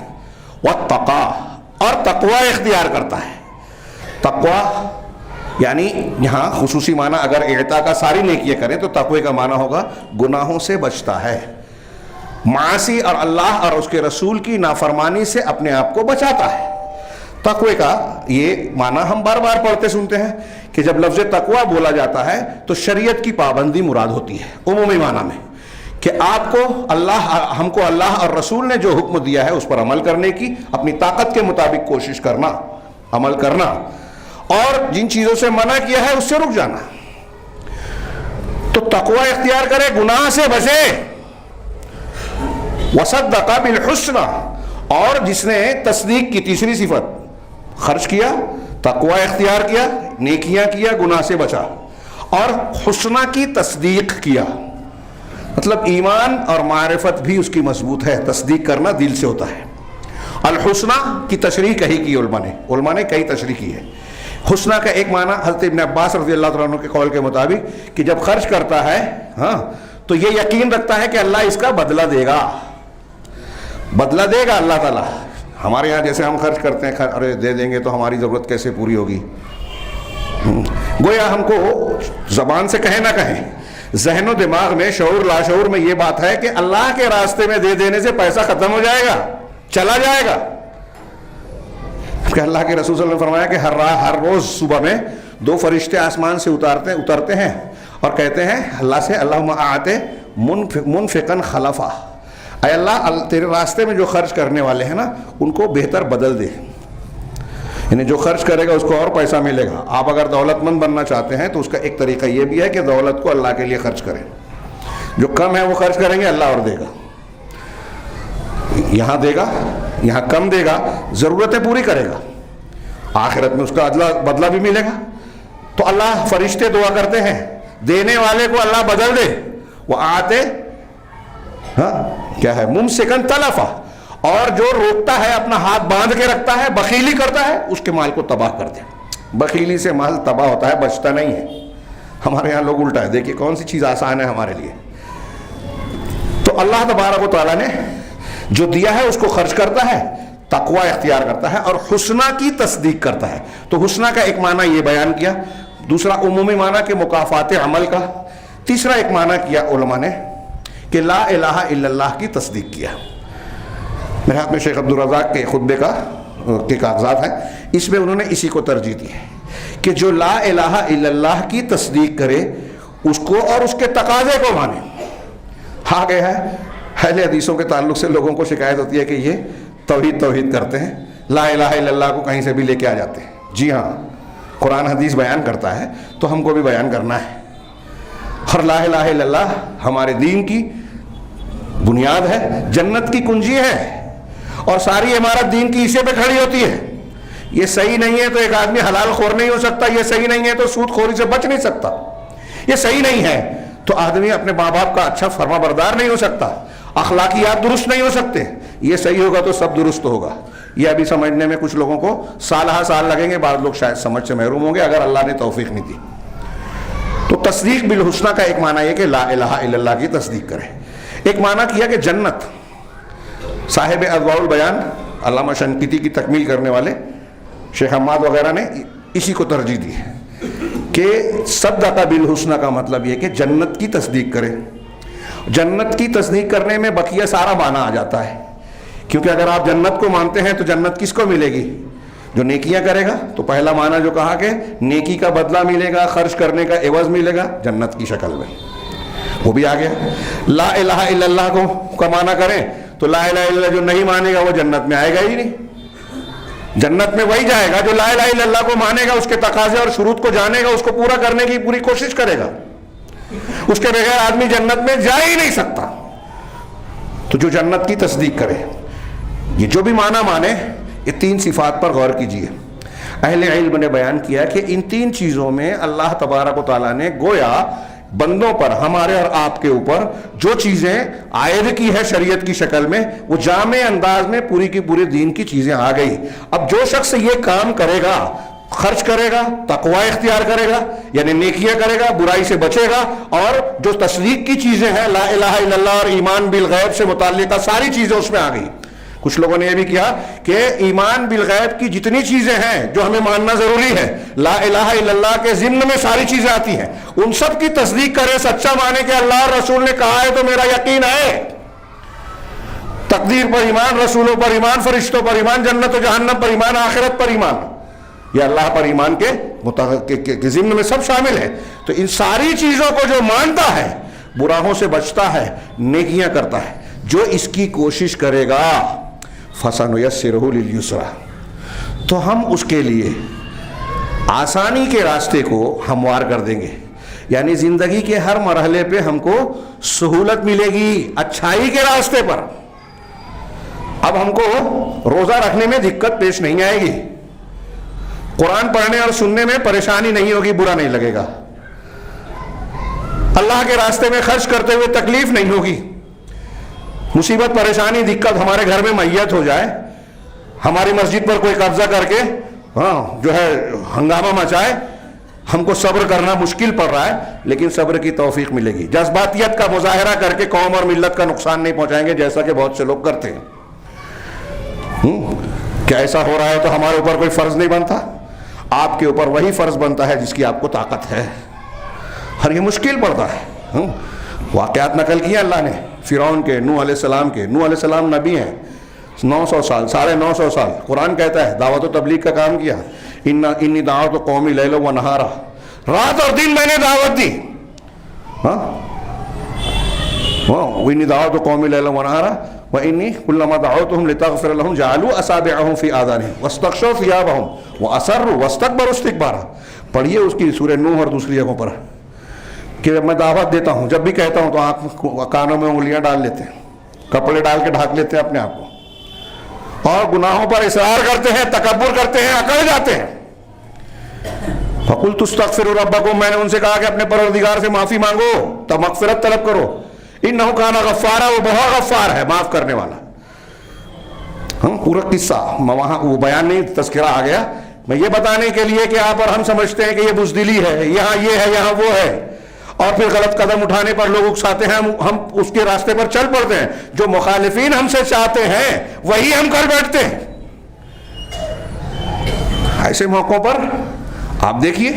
وَاتَّقَى، اور تقوی اختیار کرتا ہے۔ تقوی یعنی یہاں خصوصی معنی اگر اعطا کا ساری نیکیاں کریں تو تقوی کا معنی ہوگا گناہوں سے بچتا ہے، معاصی اور اللہ اور اس کے رسول کی نافرمانی سے اپنے آپ کو بچاتا ہے۔ تقوی کا یہ معنی ہم بار بار پڑھتے سنتے ہیں کہ جب لفظ تقوی بولا جاتا ہے تو شریعت کی پابندی مراد ہوتی ہے، عمومی معنی میں، کہ آپ کو اللہ، ہم کو اللہ اور رسول نے جو حکم دیا ہے اس پر عمل کرنے کی، اپنی طاقت کے مطابق کوشش کرنا، عمل کرنا، اور جن چیزوں سے منع کیا ہے اس سے رک جانا۔ تو تقوی اختیار کرے، گناہ سے بچے۔ وَصَدَّقَ بِالْحُسْنَى، اور جس نے تصدیق کی، تیسری صفت، خرچ کیا، تقوی اختیار کیا، نیکیاں کیا، گناہ سے بچا، اور حسنہ کی تصدیق کیا، مطلب ایمان اور معرفت بھی اس کی مضبوط ہے، تصدیق کرنا دل سے ہوتا ہے۔ الحسنہ کی تشریح کہی کی علماء نے کئی تشریح کی ہے۔ حسنہ کا ایک معنی حضرت ابن عباس رضی اللہ تعالیٰ عنہ کے قول کے مطابق کہ جب خرچ کرتا ہے تو یہ یقین رکھتا ہے کہ اللہ اس کا بدلہ دے گا، بدلہ دے گا اللہ تعالیٰ۔ ہمارے یہاں جیسے ہم خرچ کرتے ہیں، ارے دے دیں گے تو ہماری ضرورت کیسے پوری ہوگی، گویا ہم کو زبان سے کہیں نہ کہیں ذہن و دماغ میں، شعور لاشعور میں یہ بات ہے کہ اللہ کے راستے میں دے دینے سے پیسہ ختم ہو جائے گا، چلا جائے گا۔ کہ اللہ کے رسول صلی اللہ علیہ وسلم نے فرمایا کہ ہر روز صبح میں 2 فرشتے آسمان سے اترتے ہیں اور کہتے ہیں اللہ سے، اللہم اعطِ منفقا خلفا، اے اللہ تیرے راستے میں جو خرچ کرنے والے ہیں نا ان کو بہتر بدل دے، یعنی جو خرچ کرے گا اس کو اور پیسہ ملے گا۔ آپ اگر دولت مند بننا چاہتے ہیں تو اس کا ایک طریقہ یہ بھی ہے کہ دولت کو اللہ کے لیے خرچ کریں، جو کم ہے وہ خرچ کریں گے اللہ اور دے گا، یہاں دے گا، یہاں کم دے گا، ضرورتیں پوری کرے گا، آخرت میں اس کا بدلہ بھی ملے گا۔ تو اللہ فرشتے دعا کرتے ہیں دینے والے کو اللہ بدل دے، وہ آتے کیا ہے ممسکن تلفا، اور جو روکتا ہے اپنا ہاتھ باندھ کے رکھتا ہے، بخیلی کرتا ہے، اس کے مال کو تباہ کر دے۔ بخیلی سے مال تباہ ہوتا ہے، بچتا نہیں ہے۔ ہمارے یہاں لوگ الٹا ہے، دیکھیے کون سی چیز آسان ہے ہمارے لیے۔ تو اللہ تبارک و تعالیٰ نے جو دیا ہے اس کو خرچ کرتا ہے، تقوی اختیار کرتا ہے اور حسنہ کی تصدیق کرتا ہے۔ تو حسنہ کا ایک معنی یہ بیان کیا، دوسرا عمومی معنی کہ مکافات عمل کا، تیسرا ایک معنی کیا علماء نے کہ لا الہ الا اللہ کی تصدیق کیا۔ میرے ہاتھ میں شیخ عبدالرزاق کے خطبے کے کاغذات ہیں، اس میں انہوں نے اسی کو ترجیح دی ہے کہ جو لا الہ الا اللہ کی تصدیق کرے اس کو اور اس کے تقاضے کو مانے۔ آگے ہے اہل حدیثوں کے تعلق سے لوگوں کو شکایت ہوتی ہے کہ یہ توحید کرتے ہیں، لا الہ الا اللہ کو کہیں سے بھی لے کے آ جاتے ہیں۔ جی ہاں، قرآن حدیث بیان کرتا ہے تو ہم کو بھی بیان کرنا ہے، اور لا الہ الا اللہ ہمارے دین کی بنیاد ہے، جنت کی کنجی ہے، اور ساری عمارت دین کی اسی پہ کھڑی ہوتی ہے۔ یہ صحیح نہیں ہے تو ایک آدمی حلال خور نہیں ہو سکتا، یہ صحیح نہیں ہے تو سود خوری سے بچ نہیں سکتا، یہ صحیح نہیں ہے تو آدمی اپنے ماں باپ کا اچھا فرما بردار نہیں ہو سکتا، اخلاقیات درست نہیں ہو سکتے، یہ صحیح ہوگا تو سب درست ہوگا۔ یہ ابھی سمجھنے میں کچھ لوگوں کو سال لگیں گے، بعض لوگ شاید سمجھ سے محروم ہوں گے اگر اللہ نے توفیق نہیں دی۔ تو تصدیق بالحسنہ کا ایک معنی یہ کہ لا الہ الا اللہ کی تصدیق کرے۔ ایک معنی کیا کہ جنت، صاحب اضواء البیان علامہ شنقیطی کی تکمیل کرنے والے شیخ حماد وغیرہ نے اسی کو ترجیح دی ہے کہ صدق بالحسنہ کا مطلب یہ کہ جنت کی تصدیق کرے۔ جنت کی تصدیق کرنے میں بقیہ سارا معنی آ جاتا ہے، کیونکہ اگر آپ جنت کو مانتے ہیں تو جنت کس کو ملے گی؟ جو نیکیاں کرے گا۔ تو پہلا معنی جو کہا کہ نیکی کا بدلہ ملے گا، خرچ کرنے کا عوض ملے گا جنت کی شکل میں، وہ بھی آ گیا۔ لا الہ الا اللہ کو معنی کریں تو لا الہ الا اللہ جو نہیں مانے گا وہ جنت میں آئے گا ہی نہیں۔ جنت میں وہی جائے گا جو لا الہ الا اللہ کو مانے گا، اس کے تقاضے اور شروط کو جانے گا، اس کو پورا کرنے کی پوری کوشش کرے گا۔ اس کے بغیر آدمی جنت میں جا ہی نہیں سکتا۔ تو جو جنت کی تصدیق کرے، یہ جو بھی معنی مانے، یہ تین صفات پر غور کیجیے۔ اہل علم نے بیان کیا کہ ان تین چیزوں میں اللہ تبارک و تعالیٰ نے گویا بندوں پر، ہمارے اور آپ کے اوپر جو چیزیں عائد کی ہے شریعت کی شکل میں، وہ جامع انداز میں پوری کی پوری دین کی چیزیں آ گئی۔ اب جو شخص یہ کام کرے گا، خرچ کرے گا، تقوی اختیار کرے گا، یعنی نیکیاں کرے گا، برائی سے بچے گا، اور جو تصدیق کی چیزیں ہیں لا الہ الا اللہ اور ایمان بالغیب سے متعلقہ ساری چیزیں اس میں آ گئی۔ کچھ لوگوں نے یہ بھی کیا کہ ایمان بالغیب کی جتنی چیزیں ہیں جو ہمیں ماننا ضروری ہے، لا الہ الا اللہ کے ضمن میں ساری چیزیں آتی ہیں، ان سب کی تصدیق کرے، سچا مانے کہ اللہ اور رسول نے کہا ہے تو میرا یقین ہے۔ تقدیر پر ایمان، رسولوں پر ایمان، فرشتوں پر ایمان، جنت و جہنم پر ایمان، آخرت پر ایمان، یہ اللہ پر ایمان کے ضمن میں سب شامل ہے۔ تو ان ساری چیزوں کو جو مانتا ہے، براہوں سے بچتا ہے، نیکیاں کرتا ہے، جو اس کی کوشش کرے گا فَسَنُيَسِّرُهُ لِلْيُسْرَىٰ، تو ہم اس کے لیے آسانی کے راستے کو ہموار کر دیں گے، یعنی زندگی کے ہر مرحلے پہ ہم کو سہولت ملے گی اچھائی کے راستے پر۔ اب ہم کو روزہ رکھنے میں دقت پیش نہیں آئے گی، قرآن پڑھنے اور سننے میں پریشانی نہیں ہوگی، برا نہیں لگے گا، اللہ کے راستے میں خرچ کرتے ہوئے تکلیف نہیں ہوگی۔ مصیبت، پریشانی، دقت ہمارے گھر میں میت ہو جائے، ہماری مسجد پر کوئی قبضہ کر کے جو ہے ہنگامہ مچائے، ہم کو صبر کرنا مشکل پڑ رہا ہے، لیکن صبر کی توفیق ملے گی۔ جذباتیت کا مظاہرہ کر کے قوم اور ملت کا نقصان نہیں پہنچائیں گے، جیسا کہ بہت سے لوگ کرتے ہیں۔ کیا ایسا ہو رہا ہے تو ہمارے اوپر کوئی فرض نہیں بنتا؟ آپ کے اوپر وہی فرض بنتا ہے جس کی آپ کو طاقت ہے، اور یہ مشکل پڑتا ہے۔ واقعات نقل کیے اللہ نے فرعون کے، نوح علیہ السلام کے۔ نوح علیہ السلام نبی ہیں، 900 سال، 950 سال، قرآن کہتا ہے دعوت و تبلیغ کا کام کیا۔ انی دعوت قومی لیلا و نہارا، رات اور دن میں نے دعوت دی۔ انی دعوت قومی لیلا و نہارا وانی کلما دعوتهم لتغفر لهم جعلوا اصابعهم في آذانهم واستغشوا ثيابهم واصروا واستكبروا استكبارا۔ پڑھیے اس کی سورہ نوح اور دوسری جگہوں پر کہ میں دعوت دیتا ہوں، جب بھی کہتا ہوں تو آپ کانوں میں انگلیاں ڈال لیتے ہیں، کپڑے ڈال کے ڈھانک لیتے ہیں اپنے آپ کو، اور گناہوں پر اصرار کرتے ہیں، تکبر کرتے ہیں، اکڑ جاتے ہیں۔ فقلت استغفروا ربکم، میں نے ان سے کہا کہ اپنے پروردگار سے معافی مانگو، تب مغفرت طلب کرو، انہ کان غفارا، وہ بہت غفار ہے، معاف کرنے والا۔ ہم پورا قصہ وہاں وہ بیان نہیں، تذکرہ آ گیا میں یہ بتانے کے لیے کہ آپ اور ہم سمجھتے ہیں کہ یہ بزدلی ہے، یہاں یہ ہے یہاں وہ ہے، اور پھر غلط قدم اٹھانے پر لوگ اکساتے ہیں، ہم اس کے راستے پر چل پڑتے ہیں، جو مخالفین ہم سے چاہتے ہیں وہی ہم کر بیٹھتے ہیں۔ ایسے موقعوں پر آپ دیکھیے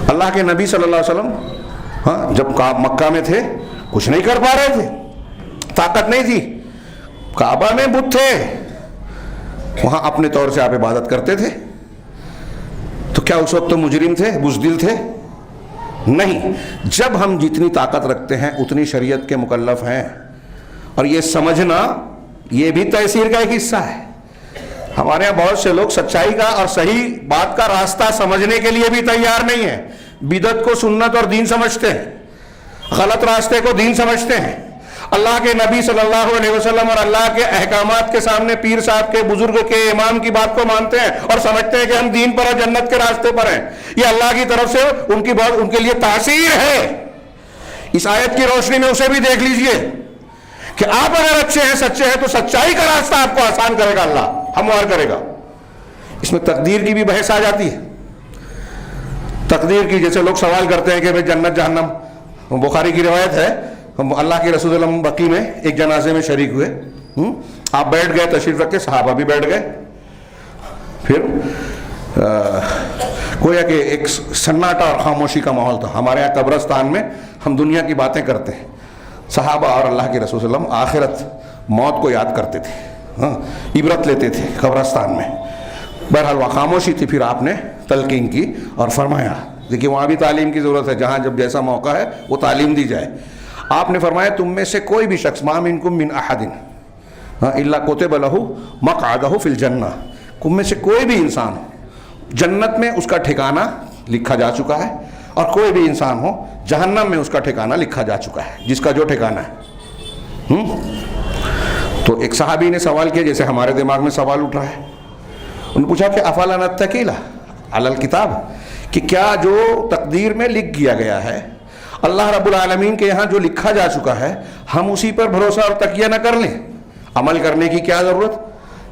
اللہ کے نبی صلی اللہ علیہ وسلم جب مکہ میں تھے کچھ نہیں کر پا رہے تھے، طاقت نہیں تھی، کعبہ میں بت تھے، وہاں اپنے طور سے آپ عبادت کرتے تھے، تو کیا اس وقت تو مجرم تھے، بزدل تھے؟ نہیں، جب ہم جتنی طاقت رکھتے ہیں اتنی شریعت کے مکلف ہیں، اور یہ سمجھنا یہ بھی تحصیل کا ایک حصہ ہے۔ ہمارے یہاں بہت سے لوگ سچائی کا اور صحیح بات کا راستہ سمجھنے کے لیے بھی تیار نہیں ہیں، بدعت کو سنت اور دین سمجھتے ہیں، غلط راستے کو دین سمجھتے ہیں، اللہ کے نبی صلی اللہ علیہ وسلم اور اللہ کے احکامات کے سامنے پیر صاحب کے، بزرگ کے، امام کی بات کو مانتے ہیں اور سمجھتے ہیں کہ ہم دین پر اور جنت کے راستے پر ہیں۔ یہ اللہ کی طرف سے ان کی بات ان کے لیے تاثیر ہے۔ اس آیت کی روشنی میں اسے بھی دیکھ لیجئے کہ آپ اگر اچھے ہیں، سچے ہیں، تو سچائی کا راستہ آپ کو آسان کرے گا، اللہ ہموار کرے گا۔ اس میں تقدیر کی بھی بحث آ جاتی ہے، تقدیر کی، جیسے لوگ سوال کرتے ہیں کہ بھئی جنت جہنم، بخاری کی روایت ہے اللہ کے رسول اللہ بقی میں ایک جنازے میں شریک ہوئے، آپ بیٹھ گئے، تشریف رکھے، صحابہ بھی بیٹھ گئے، پھر گویا کہ ایک سناٹا اور خاموشی کا ماحول تھا۔ ہمارے یہاں قبرستان میں ہم دنیا کی باتیں کرتے ہیں، صحابہ اور اللہ کے رسول صلی اللہ علیہ وسلم آخرت، موت کو یاد کرتے تھے، عبرت لیتے تھے قبرستان میں۔ بہرحال وہاں خاموشی تھی، پھر آپ نے تلقین کی اور فرمایا، دیکھیے وہاں بھی تعلیم کی ضرورت ہے، جہاں جب جیسا موقع ہے وہ تعلیم دی جائے۔ آپ نے فرمایا تم میں سے کوئی بھی شخص، ما منکم من احد الا کتب لہ مقعدہ فی الجنہ، تم میں سے کوئی بھی انسان ہو جنت میں اس کا ٹھکانہ لکھا جا چکا ہے، اور کوئی بھی انسان ہو جہنم میں اس کا ٹھکانہ لکھا جا چکا ہے، جس کا جو ٹھکانہ ہے۔ تو ایک صحابی نے سوال کیا، جیسے ہمارے دماغ میں سوال اٹھ رہا ہے، انہوں نے پوچھا کہ افلا نتکل علی الکتاب، کہ کیا جو تقدیر میں لکھ دیا گیا ہے، اللہ رب العالمین کے یہاں جو لکھا جا چکا ہے، ہم اسی پر بھروسہ اور تکیہ نہ کر لیں؟ عمل کرنے کی کیا ضرورت؟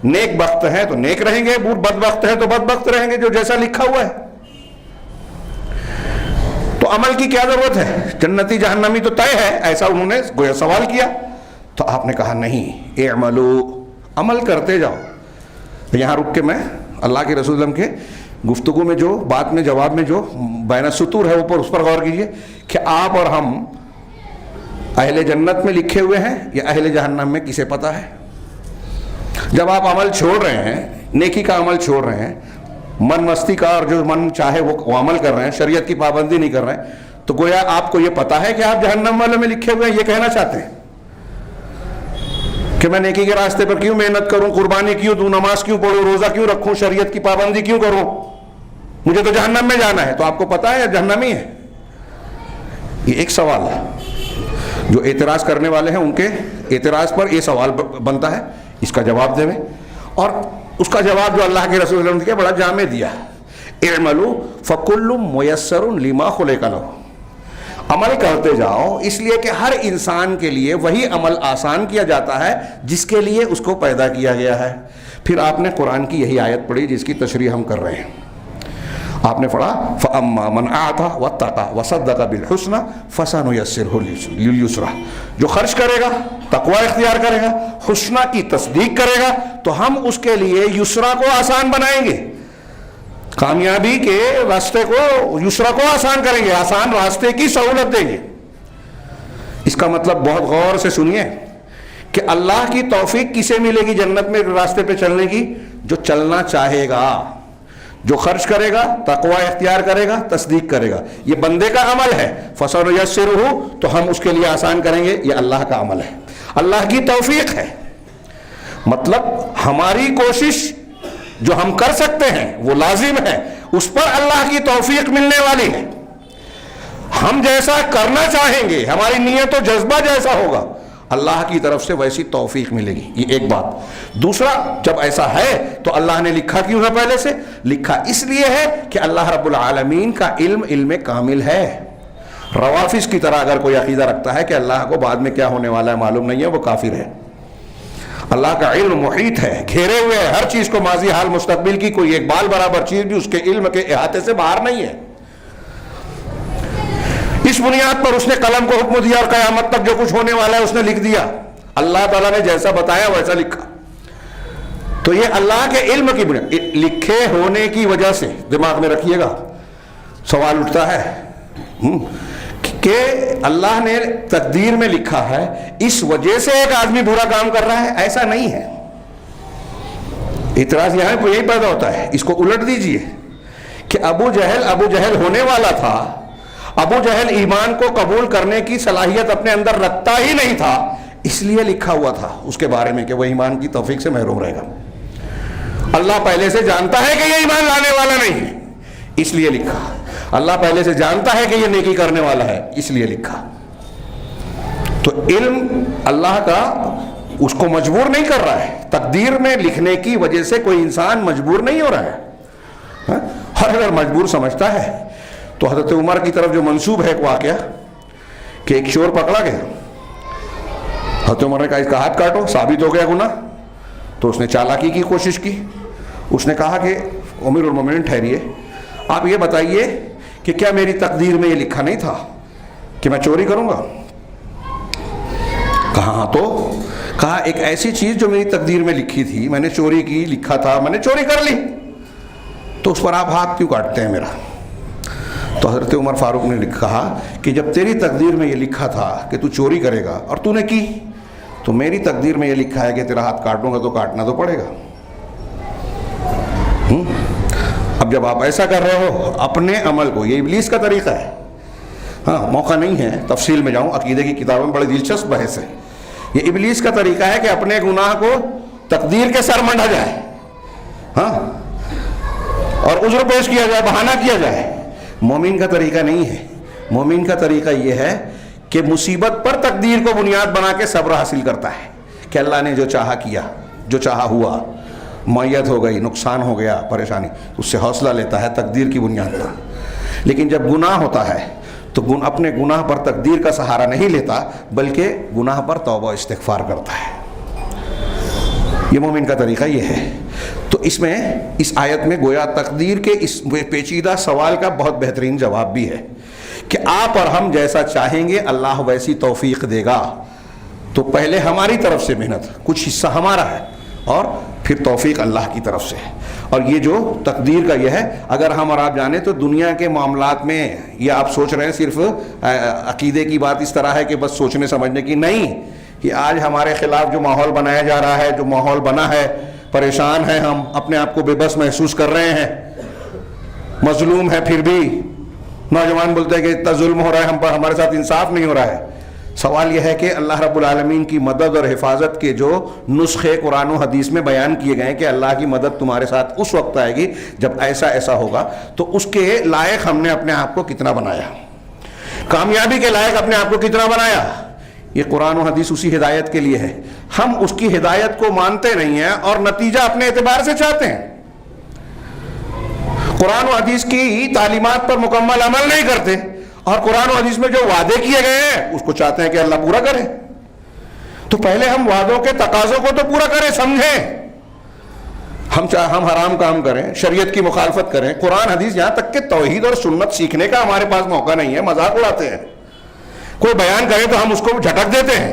نیک بخت ہیں تو نیک رہیں گے، بدبخت ہیں تو بدبخت رہیں گے، جو جیسا لکھا ہوا ہے۔ تو عمل کی کیا ضرورت ہے؟ جنتی جہنمی تو طے ہے، ایسا انہوں نے گویا سوال کیا۔ تو آپ نے کہا نہیں، اعملوا، عمل کرتے جاؤ۔ یہاں رک کے میں اللہ کے رسول اللہ کے گفتگو میں جو بات میں جواب میں جو بین السطور ہے اوپر، اس پر غور کیجئے کہ آپ اور ہم اہل جنت میں لکھے ہوئے ہیں یا اہل جہنم میں، کسے پتہ ہے؟ جب آپ عمل چھوڑ رہے ہیں، نیکی کا عمل چھوڑ رہے ہیں، من مستی کا اور جو من چاہے وہ عمل کر رہے ہیں، شریعت کی پابندی نہیں کر رہے ہیں، تو گویا آپ کو یہ پتہ ہے کہ آپ جہنم والوں میں لکھے ہوئے ہیں، یہ کہنا چاہتے ہیں کہ میں نیکی کے راستے پر کیوں محنت کروں، قربانی کیوں دوں، نماز کیوں پڑھوں، روزہ کیوں رکھوں، شریعت کی پابندی کیوں کروں، مجھے تو جہنم میں جانا ہے۔ تو آپ کو پتہ ہے یا جہنمی ہے؟ یہ ایک سوال ہے، جو اعتراض کرنے والے ہیں ان کے اعتراض پر یہ سوال بنتا ہے، اس کا جواب دیں۔ اور اس کا جواب جو اللہ کے رسول صلی اللہ علیہ وسلم نے بڑا جامع دیا، اعملوا فکل میسر لما خلق لہ، عمل کرتے جاؤ، اس لیے کہ ہر انسان کے لیے وہی عمل آسان کیا جاتا ہے جس کے لیے اس کو پیدا کیا گیا ہے۔ پھر آپ نے قرآن کی یہی آیت پڑھی جس کی تشریح ہم کر رہے ہیں، آپ نے پڑھا فَأَمَّا مَنْ أَعْطَى وَاتَّقَى وَصَدَّقَ بِالْحُسْنَى فَسَنُيَسِّرُهُ لِلْيُسْرَى، جو خرچ کرے گا، تقوی اختیار کرے گا، حسنہ کی تصدیق کرے گا، تو ہم اس کے لیے یسرا کو آسان بنائیں گے، کامیابی کے راستے کو، یسرا کو آسان کریں گے، آسان راستے کی سہولت دیں گے۔ اس کا مطلب بہت غور سے سنیے کہ اللہ کی توفیق کسے ملے گی جنت میں راستے پہ چلنے کی؟ جو چلنا چاہے گا، جو خرچ کرے گا، تقوی اختیار کرے گا، تصدیق کرے گا، یہ بندے کا عمل ہے۔ فَسَنُيَسِّرُهُ، تو ہم اس کے لیے آسان کریں گے، یہ اللہ کا عمل ہے، اللہ کی توفیق ہے۔ مطلب ہماری کوشش جو ہم کر سکتے ہیں وہ لازم ہے، اس پر اللہ کی توفیق ملنے والی ہے۔ ہم جیسا کرنا چاہیں گے، ہماری نیت و جذبہ جیسا ہوگا، اللہ کی طرف سے ویسی توفیق ملے گی. یہ ایک بات. دوسرا، جب ایسا ہے تو اللہ نے لکھا کیوں ہے؟ پہلے سے لکھا اس لیے ہے کہ اللہ رب العالمین کا علم کامل ہے. روافض کی طرح اگر کوئی عقیدہ رکھتا ہے کہ اللہ کو بعد میں کیا ہونے والا ہے معلوم نہیں ہے، وہ کافر ہے. اللہ کا علم محیط ہے، گھیرے ہوئے ہے ہر چیز کو، ماضی حال مستقبل کی کوئی ایک بال برابر چیز بھی اس کے علم کے احاطے سے باہر نہیں ہے. اس بنیاد پر اس نے قلم کو حکم دیا اور قیامت تک جو کچھ ہونے والا ہے اس نے لکھ دیا. اللہ تعالیٰ نے جیسا بتایا ویسا لکھا. تو یہ اللہ کے علم کی بنیاد. لکھے ہونے کی وجہ سے دماغ میں رکھیے گا سوال اٹھتا ہے کہ اللہ نے تقدیر میں لکھا ہے اس وجہ سے ایک آدمی برا کام کر رہا ہے. ایسا نہیں ہے. اعتراض یہاں پر یہی پیدا ہوتا ہے. اس کو الٹ دیجئے کہ ابو جہل ہونے والا تھا. ابو جہل ایمان کو قبول کرنے کی صلاحیت اپنے اندر رکھتا ہی نہیں تھا، اس لیے لکھا ہوا تھا اس کے بارے میں کہ وہ ایمان کی توفیق سے محروم رہے گا. اللہ پہلے سے جانتا ہے کہ یہ ایمان لانے والا نہیں ہے، اس لیے لکھا. اللہ پہلے سے جانتا ہے کہ یہ نیکی کرنے والا ہے، اس لیے لکھا. تو علم اللہ کا اس کو مجبور نہیں کر رہا ہے. تقدیر میں لکھنے کی وجہ سے کوئی انسان مجبور نہیں ہو رہا ہے. اور اگر مجبور سمجھتا ہے تو حضرت عمر کی طرف جو منسوب ہے ایک واقعہ کہ ایک چور پکڑا گیا. حضرت عمر نے کہا اس کا ہاتھ کاٹو، ثابت ہو گیا گناہ. تو اس نے چالاکی کی کوشش کی. اس نے کہا کہ امیر المومنین ٹھہریے، آپ یہ بتائیے کہ کیا میری تقدیر میں یہ لکھا نہیں تھا کہ میں چوری کروں گا؟ کہا ہاں. تو کہا ایک ایسی چیز جو میری تقدیر میں لکھی تھی، میں نے چوری کی، لکھا تھا، میں نے چوری کر لی، تو اس پر آپ ہاتھ کیوں کاٹتے ہیں میرا؟ تو حضرت عمر فاروق نے کہا کہ جب تیری تقدیر میں یہ لکھا تھا کہ تو چوری کرے گا اور تو نے کی، تو میری تقدیر میں یہ لکھا ہے کہ تیرا ہاتھ کاٹوں گا تو کاٹنا تو پڑے گا. اب جب آپ ایسا کر رہے ہو اپنے عمل کو، یہ ابلیس کا طریقہ ہے. ہاں، موقع نہیں ہے تفصیل میں جاؤں، عقیدے کی کتابوں میں بڑی دلچسپ بحث ہے. یہ ابلیس کا طریقہ ہے کہ اپنے گناہ کو تقدیر کے سر منڈا جائے، ہاں، اور عذر پیش کیا جائے، بہانہ کیا جائے. مومن کا طریقہ نہیں ہے. مومن کا طریقہ یہ ہے کہ مصیبت پر تقدیر کو بنیاد بنا کے صبر حاصل کرتا ہے کہ اللہ نے جو چاہا کیا، جو چاہا ہوا، معیت ہو گئی، نقصان ہو گیا، پریشانی، اس سے حوصلہ لیتا ہے تقدیر کی بنیاد پر. لیکن جب گناہ ہوتا ہے تو اپنے گناہ پر تقدیر کا سہارا نہیں لیتا، بلکہ گناہ پر توبہ استغفار کرتا ہے. یہ مومن کا طریقہ یہ ہے. تو اس آیت میں گویا تقدیر کے اس پیچیدہ سوال کا بہت بہترین جواب بھی ہے کہ آپ اور ہم جیسا چاہیں گے اللہ ویسی توفیق دے گا. تو پہلے ہماری طرف سے محنت، کچھ حصہ ہمارا ہے، اور پھر توفیق اللہ کی طرف سے. اور یہ جو تقدیر کا یہ ہے، اگر ہم اور آپ جانیں تو دنیا کے معاملات میں یہ آپ سوچ رہے ہیں صرف عقیدے کی بات اس طرح ہے کہ بس سوچنے سمجھنے کی نہیں. کہ آج ہمارے خلاف جو ماحول بنایا جا رہا ہے، جو ماحول بنا ہے، پریشان ہیں ہم، اپنے آپ کو بے بس محسوس کر رہے ہیں، مظلوم ہے، پھر بھی نوجوان بولتے ہیں کہ اتنا ظلم ہو رہا ہے ہم پر، ہمارے ساتھ انصاف نہیں ہو رہا ہے. سوال یہ ہے کہ اللہ رب العالمین کی مدد اور حفاظت کے جو نسخے قرآن و حدیث میں بیان کیے گئے ہیں کہ اللہ کی مدد تمہارے ساتھ اس وقت آئے گی جب ایسا ہوگا، تو اس کے لائق ہم نے اپنے آپ کو کتنا بنایا؟ کامیابی کے لائق اپنے آپ کو کتنا بنایا؟ یہ قرآن و حدیث اسی ہدایت کے لیے ہے. ہم اس کی ہدایت کو مانتے نہیں ہیں اور نتیجہ اپنے اعتبار سے چاہتے ہیں. قرآن و حدیث کی تعلیمات پر مکمل عمل نہیں کرتے، اور قرآن و حدیث میں جو وعدے کیے گئے ہیں اس کو چاہتے ہیں کہ اللہ پورا کرے. تو پہلے ہم وعدوں کے تقاضوں کو تو پورا کریں، سمجھیں. ہم حرام کام کریں، شریعت کی مخالفت کریں، قرآن حدیث، یہاں تک کہ توحید اور سنت سیکھنے کا ہمارے پاس موقع نہیں ہے، مذاق اڑاتے ہیں. کوئی بیان کرے تو ہم اس کو جھٹک دیتے ہیں.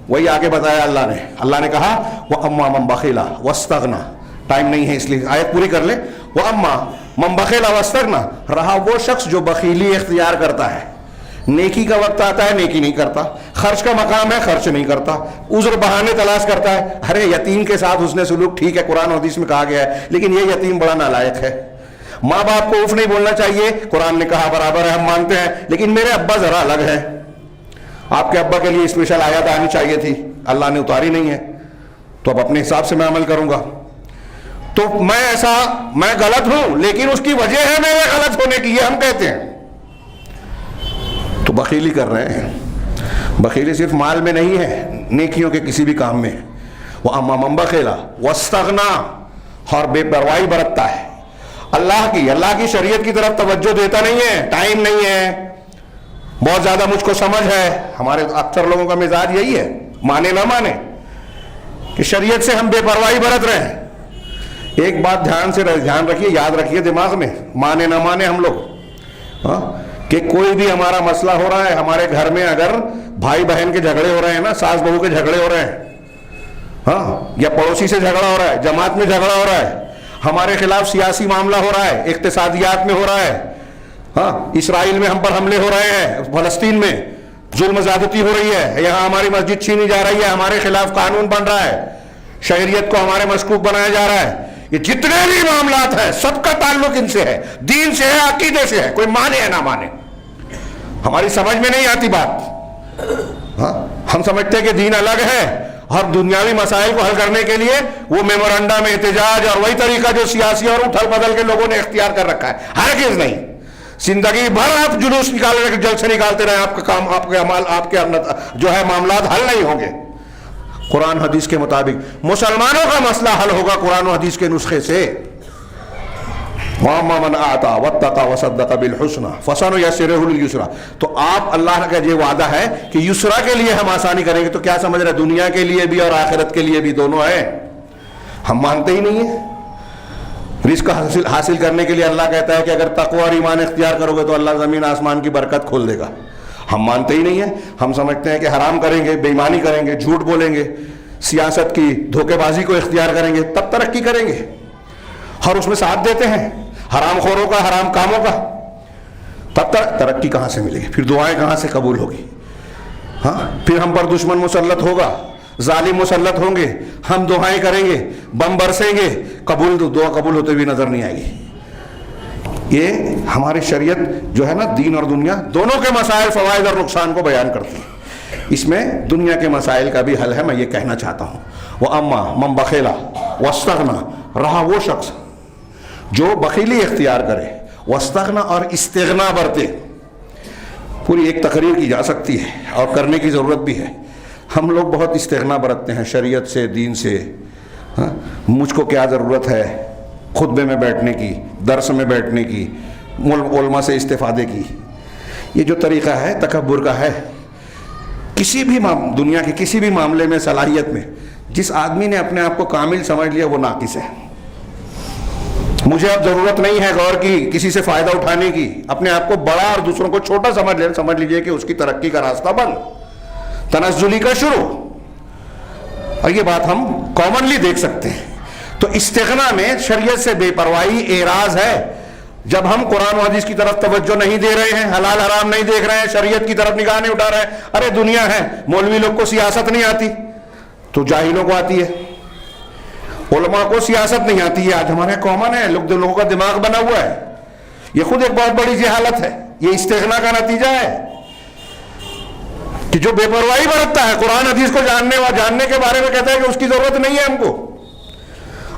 وہی آگے بتایا اللہ نے کہا وَأَمَّا مَن بَخِلَ وَاسْتَغْنَى. ٹائم نہیں ہے اس لیے آیت پوری کر لیں. وَأَمَّا مَن بَخِلَ وَاسْتَغْنَى. رہا وہ شخص جو بخیلی اختیار کرتا ہے، نیکی کا وقت آتا ہے نیکی نہیں کرتا، خرچ کا مقام ہے خرچ نہیں کرتا، عذر بہانے تلاش کرتا ہے. ارے یتیم کے ساتھ حسن سلوک ٹھیک ہے، قرآن و حدیث میں کہا گیا ہے، لیکن یہ یتیم بڑا نالائق ہے. ماں باپ کو اف نہیں بولنا چاہیے، قرآن نے کہا برابر ہے، ہم مانتے ہیں، لیکن میرے ابا ذرا الگ ہے. آپ کے ابا کے لیے اسپیشل آیت آنی چاہیے تھی، اللہ نے اتاری نہیں ہے، تو اب اپنے حساب سے میں عمل کروں گا. تو میں غلط ہوں، لیکن اس کی وجہ ہے میرے غلط ہونے کی، یہ ہم کہتے ہیں. تو بخیلی کر رہے ہیں. بخیلی صرف مال میں نہیں ہے، نیکیوں کے کسی بھی کام میں. وَأَمَّا مَن بَخِلَ وَاسْتَغْنَىٰ, اور بے پرواہی برتتا ہے اللہ کی شریعت کی طرف توجہ دیتا نہیں ہے, ٹائم نہیں ہے, بہت زیادہ مجھ کو سمجھ ہے. ہمارے اکثر لوگوں کا مزاج یہی ہے, مانے نہ مانے, کہ شریعت سے ہم بے پرواہی برت رہے ہیں. ایک بات دھیان رکھیے, یاد رکھیے دماغ میں, مانے نہ مانے ہم لوگ, کہ کوئی بھی ہمارا مسئلہ ہو رہا ہے ہمارے گھر میں, اگر بھائی بہن کے جھگڑے ہو رہے ہیں نا, ساس بہو کے جھگڑے ہو رہے ہیں, یا پڑوسی سے جھگڑا ہو رہا ہے, جماعت میں جھگڑا ہو رہا ہے, ہمارے خلاف سیاسی معاملہ ہو رہا ہے, اقتصادیات میں ہو رہا ہے, اسرائیل میں ہم پر حملے ہو رہے ہیں, فلسطین میں ظلم زیادتی ہو رہی ہے, یہاں ہماری مسجد چھینی جا رہی ہے, ہمارے خلاف قانون بن رہا ہے, شہریت کو ہمارے مشکوک بنایا جا رہا ہے. یہ جتنے بھی معاملات ہیں سب کا تعلق ان سے ہے, دین سے ہے, عقیدے سے ہے, کوئی مانے یا نہ مانے. ہماری سمجھ میں نہیں آتی بات. ہم سمجھتے ہیں کہ دین الگ ہے, اور دنیاوی مسائل کو حل کرنے کے لیے وہ میمورنڈم احتجاج اور وہی طریقہ جو سیاسی اور اتھل بدل کے لوگوں نے اختیار کر رکھا ہے. ہرگز نہیں. زندگی بھر آپ جلوس نکال رہے, جلسے نکالتے رہے, آپ کا کام, آپ کے عمل, آپ کے جو ہے معاملات حل نہیں ہوں گے. قرآن حدیث کے مطابق مسلمانوں کا مسئلہ حل ہوگا قرآن و حدیث کے نسخے سے. وَأَمَّا مَنْ أَعْطَىٰ وَاتَّقَىٰ وَصَدَّقَ بِالْحُسْنَىٰ فَسَنُيَسِّرُهُ لِلْيُسْرَىٰ. تو آپ اللہ کا یہ وعدہ ہے کہ یسرا کے لیے ہم آسانی کریں گے. تو کیا سمجھ رہے, دنیا کے لیے بھی اور آخرت کے لیے بھی, دونوں ہے. ہم مانتے ہی نہیں ہیں. رزق حاصل کرنے کے لیے اللہ کہتا ہے کہ اگر تقوی اور ایمان اختیار کرو گے تو اللہ زمین آسمان کی برکت کھول دے گا. ہم مانتے ہی نہیں ہیں. ہم سمجھتے ہیں کہ حرام کریں گے, بے ایمانی کریں گے, جھوٹ بولیں گے, سیاست کی دھوکے بازی کو اختیار کریں گے, تب ترقی کریں گے, اور اس میں ساتھ دیتے ہیں حرام خوروں کا, حرام کاموں کا, تب ترقی کہاں سے ملے گی, پھر دعائیں کہاں سے قبول ہوگی. پھر ہم پر دشمن مسلط ہوگا, ظالم مسلط ہوں گے, ہم دعائیں کریں گے, بم برسیں گے, دعا قبول ہوتے ہوئے نظر نہیں آئے گی. یہ ہماری شریعت جو ہے نا, دین اور دنیا دونوں کے مسائل, فوائد اور نقصان کو بیان کرتی ہے. اس میں دنیا کے مسائل کا بھی حل ہے. میں یہ کہنا چاہتا ہوں, وَأَمَّا مَن بَخِلَ وَاسْتَغْنَىٰ, رہا وہ شخص جو بخیلی اختیار کرے, واستغنا اور استغنا برتے. پوری ایک تقریر کی جا سکتی ہے اور کرنے کی ضرورت بھی ہے. ہم لوگ بہت استغنا برتتے ہیں شریعت سے, دین سے. مجھ کو کیا ضرورت ہے خطبے میں بیٹھنے کی, درس میں بیٹھنے کی, علماء سے استفادے کی. یہ جو طریقہ ہے تکبر کا ہے. کسی بھی دنیا کے کسی بھی معاملے میں, صلاحیت میں, جس آدمی نے اپنے آپ کو کامل سمجھ لیا وہ ناقص ہے. مجھے اب ضرورت نہیں ہے غور کی, کسی سے فائدہ اٹھانے کی. اپنے آپ کو بڑا اور دوسروں کو چھوٹا سمجھ لیجئے کہ اس کی ترقی کا راستہ بند, تنزلی کا شروع. اور یہ بات ہم کامنلی دیکھ سکتے ہیں. تو استغنا میں شریعت سے بے پرواہی اعراض ہے. جب ہم قرآن و حدیث کی طرف توجہ نہیں دے رہے ہیں, حلال حرام نہیں دیکھ رہے ہیں, شریعت کی طرف نگاہ نہیں اٹھا رہے ہیں. ارے دنیا ہے, مولوی لوگ کو سیاست نہیں آتی تو جاہلوں کو آتی ہے, علماء کو سیاست نہیں آتی ہے. آج ہمارے کامن ہے, لوگوں کا دماغ بنا ہوا ہے. یہ خود ایک بہت بڑی جہالت ہے. یہ استغنا کا نتیجہ ہے کہ جو بے پرواہی برتتا ہے, قرآن حدیث کو جاننے کے بارے میں کہتا ہے کہ اس کی ضرورت نہیں ہے ہم کو.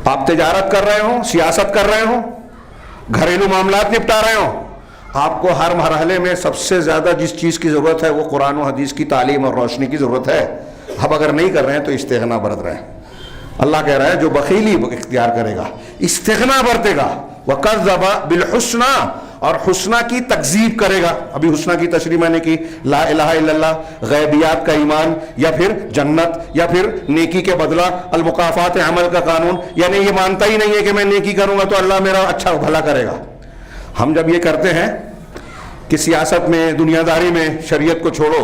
آپ تجارت کر رہے ہوں, سیاست کر رہے ہوں, گھریلو معاملات نپٹا رہے ہوں, آپ کو ہر مرحلے میں سب سے زیادہ جس چیز کی ضرورت ہے وہ قرآن و حدیث کی تعلیم اور روشنی کی ضرورت ہے. اب اگر نہیں کر رہے ہیں تو استغنا برت رہے ہیں. اللہ کہہ رہا ہے جو بخیلی اختیار کرے گا, استغنا برتے گا, وَكَذَّبَ بِالْحُسْنَىٰ, اور حسنہ کی تکذیب کرے گا. ابھی حسنہ کی تشریح میں نے کی, لا الہ الا اللہ, غیبیات کا ایمان, یا پھر جنت, یا پھر نیکی کے بدلہ, المکافات عمل کا قانون. یعنی یہ مانتا ہی نہیں ہے کہ میں نیکی کروں گا تو اللہ میرا اچھا بھلا کرے گا. ہم جب یہ کرتے ہیں کہ سیاست میں, دنیا داری میں شریعت کو چھوڑو,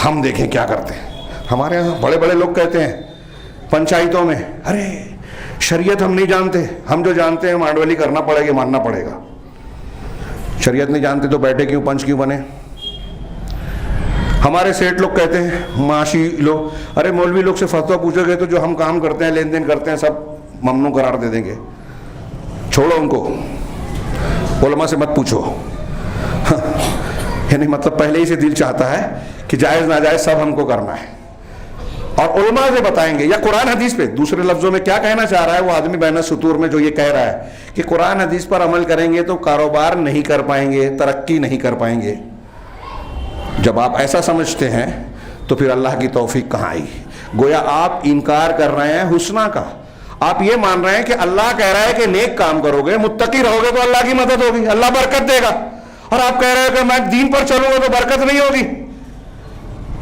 ہم دیکھیں کیا کرتے ہیں. ہمارے یہاں بڑے بڑے لوگ کہتے ہیں پنچایتوں میں, ارے شریعت ہم نہیں جانتے, ہم جو جانتے ہیں مانڈولی کرنا پڑے گا, ماننا پڑے گا. شریعت نہیں جانتے تو بیٹھے کیوں, پنچ کیوں بنے. ہمارے سیٹ لوگ کہتے ہیں, معاشی لوگ, ارے مولوی لوگ سے فتویٰ پوچھو گے تو جو ہم کام کرتے ہیں, لین دین کرتے ہیں, سب ممنوع قرار دے دیں گے, چھوڑو ان کو, علماء سے مت پوچھو. یعنی مطلب پہلے ہی سے دل چاہتا ہے کہ جائز ناجائز سب ہم کو کرنا ہے, اور علماء سے بتائیں گے. یا قرآن حدیث پہ دوسرے لفظوں میں کیا کہنا چاہ رہا ہے وہ آدمی بین السطور میں جو یہ کہہ رہا ہے کہ قرآن حدیث پر عمل کریں گے تو کاروبار نہیں کر پائیں گے, ترقی نہیں کر پائیں گے. جب آپ ایسا سمجھتے ہیں تو پھر اللہ کی توفیق کہاں آئی؟ گویا آپ انکار کر رہے ہیں حسنہ کا. آپ یہ مان رہے ہیں کہ اللہ کہہ رہا ہے کہ نیک کام کرو گے، متقی رہو گے تو اللہ کی مدد ہوگی، اللہ برکت دے گا، اور آپ کہہ رہے ہیں کہ میں دین پر چلوں گا تو برکت نہیں ہوگی،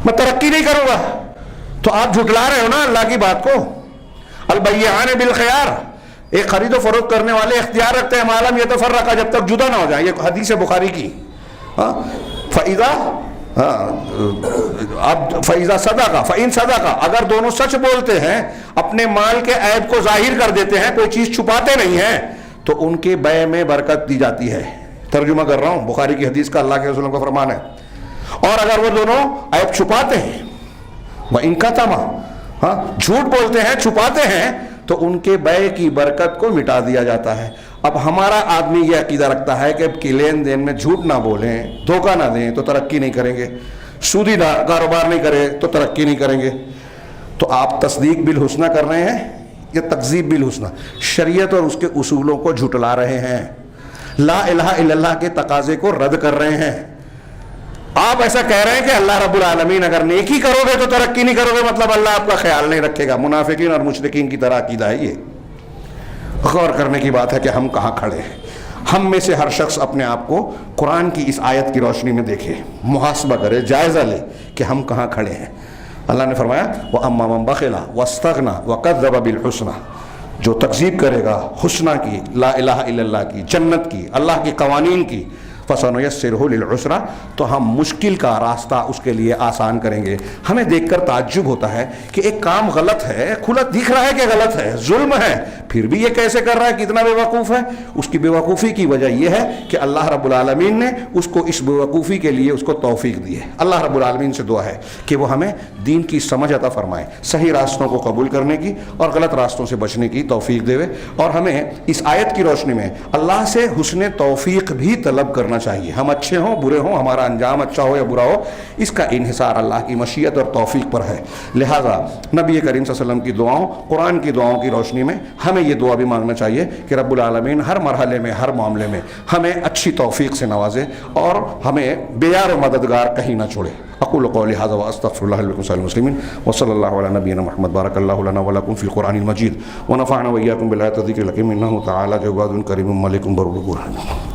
میں ترقی نہیں کروں گا. تو آپ جھٹلا رہے ہو نا اللہ کی بات کو. البیعان بالخیار، ایک خرید و فروخت کرنے والے اختیار رکھتے ہیں معلوم یتفرقا، جب تک جدا نہ ہو جائیں. یہ حدیث بخاری کی. فَإِذَا صَدَقَ فَإِن صَدَقَ، اگر دونوں سچ بولتے ہیں، اپنے مال کے عیب کو ظاہر کر دیتے ہیں، کوئی چیز چھپاتے نہیں ہیں، تو ان کے بیع میں برکت دی جاتی ہے. ترجمہ کر رہا ہوں، بخاری کی حدیث کا اللہ کے رسول کا فرمان ہے. اور اگر وہ دونوں عیب چھپاتے ہیں، وَإِن كَتَمَ، جھوٹ بولتے ہیں، چھپاتے ہیں، تو ان کے بیع کی برکت کو مٹا دیا جاتا ہے. اب ہمارا آدمی یہ عقیدہ رکھتا ہے کہ اب کی لین دین میں جھوٹ نہ بولیں، دھوکہ نہ دیں تو ترقی نہیں کریں گے، سودی کاروبار نہیں کریں تو ترقی نہیں کریں گے. تو آپ تصدیق بالحسنہ کر رہے ہیں یا تکذیب بالحسنہ؟ شریعت اور اس کے اصولوں کو جھٹلا رہے ہیں، لا الہ الا اللہ کے تقاضے کو رد کر رہے ہیں. آپ ایسا کہہ رہے ہیں کہ اللہ رب العالمین اگر نیکی کرو گے تو ترقی نہیں کرو گے، مطلب اللہ آپ کا خیال نہیں رکھے گا. منافقین اور مشرکین کی طرح عقیدہ ہے یہ. غور کرنے کی بات ہے کہ ہم کہاں کھڑے ہیں. ہم میں سے ہر شخص اپنے آپ کو قرآن کی اس آیت کی روشنی میں دیکھے، محاسبہ کرے، جائزہ لے کہ ہم کہاں کھڑے ہیں. اللہ نے فرمایا وَأَمَّا مَن بَخِلَ وَاسْتَغْنَىٰ وَكَذَّبَ بِالْحُسْنَىٰ، جو تکذیب کرے گا حسنہ کی، لا الہ الا اللہ کی، جنت کی، اللہ کے قوانین کی، فَسَنُيَسِّرُهُ لِلْعُسْرَىٰ، تو ہم مشکل کا راستہ اس کے لیے آسان کریں گے. ہمیں دیکھ کر تعجب ہوتا ہے کہ ایک کام غلط ہے، کھلا دکھ رہا ہے کہ غلط ہے، ظلم ہے، پھر بھی یہ کیسے کر رہا ہے، کتنا بے وقوف ہے. اس کی بے وقوفی کی وجہ یہ ہے کہ اللہ رب العالمین نے اس کو اس بے وقوفی کے لیے اس کو توفیق دی ہے. اللہ رب العالمین سے دعا ہے کہ وہ ہمیں دین کی سمجھ عطا فرمائے، صحیح راستوں کو قبول کرنے کی اور غلط راستوں سے بچنے کی توفیق دے، اور ہمیں اس آیت کی روشنی میں اللہ سے حسن توفیق بھی طلب کرنا چاہیے. ہم اچھے ہوں برے ہوں، ہمارا انجام اچھا ہو یا برا ہو، اس کا انحصار اللہ کی مشیت اور توفیق پر ہے. لہذا نبی کریم صلی اللہ علیہ وسلم کی دعاؤں، قرآن کی دعاؤں کی روشنی میں ہمیں یہ دعا بھی مانگنا چاہیے کہ رب العالمین ہر مرحلے میں، ہر معاملے میں ہمیں اچھی توفیق سے نوازے اور ہمیں بے یار و مددگار کہیں نہ چھوڑے. اقول قولی ھذا واستغفر اللہ لکم ولسائر المسلمین وصلی اللہ علی نبینا محمد. بارک اللہ لنا ولکم فی القرآن المجید ونفعنا وإیاکم بالآیات والذکر الحکیم انہ تعالی جواد کریم ملک بر البرہان.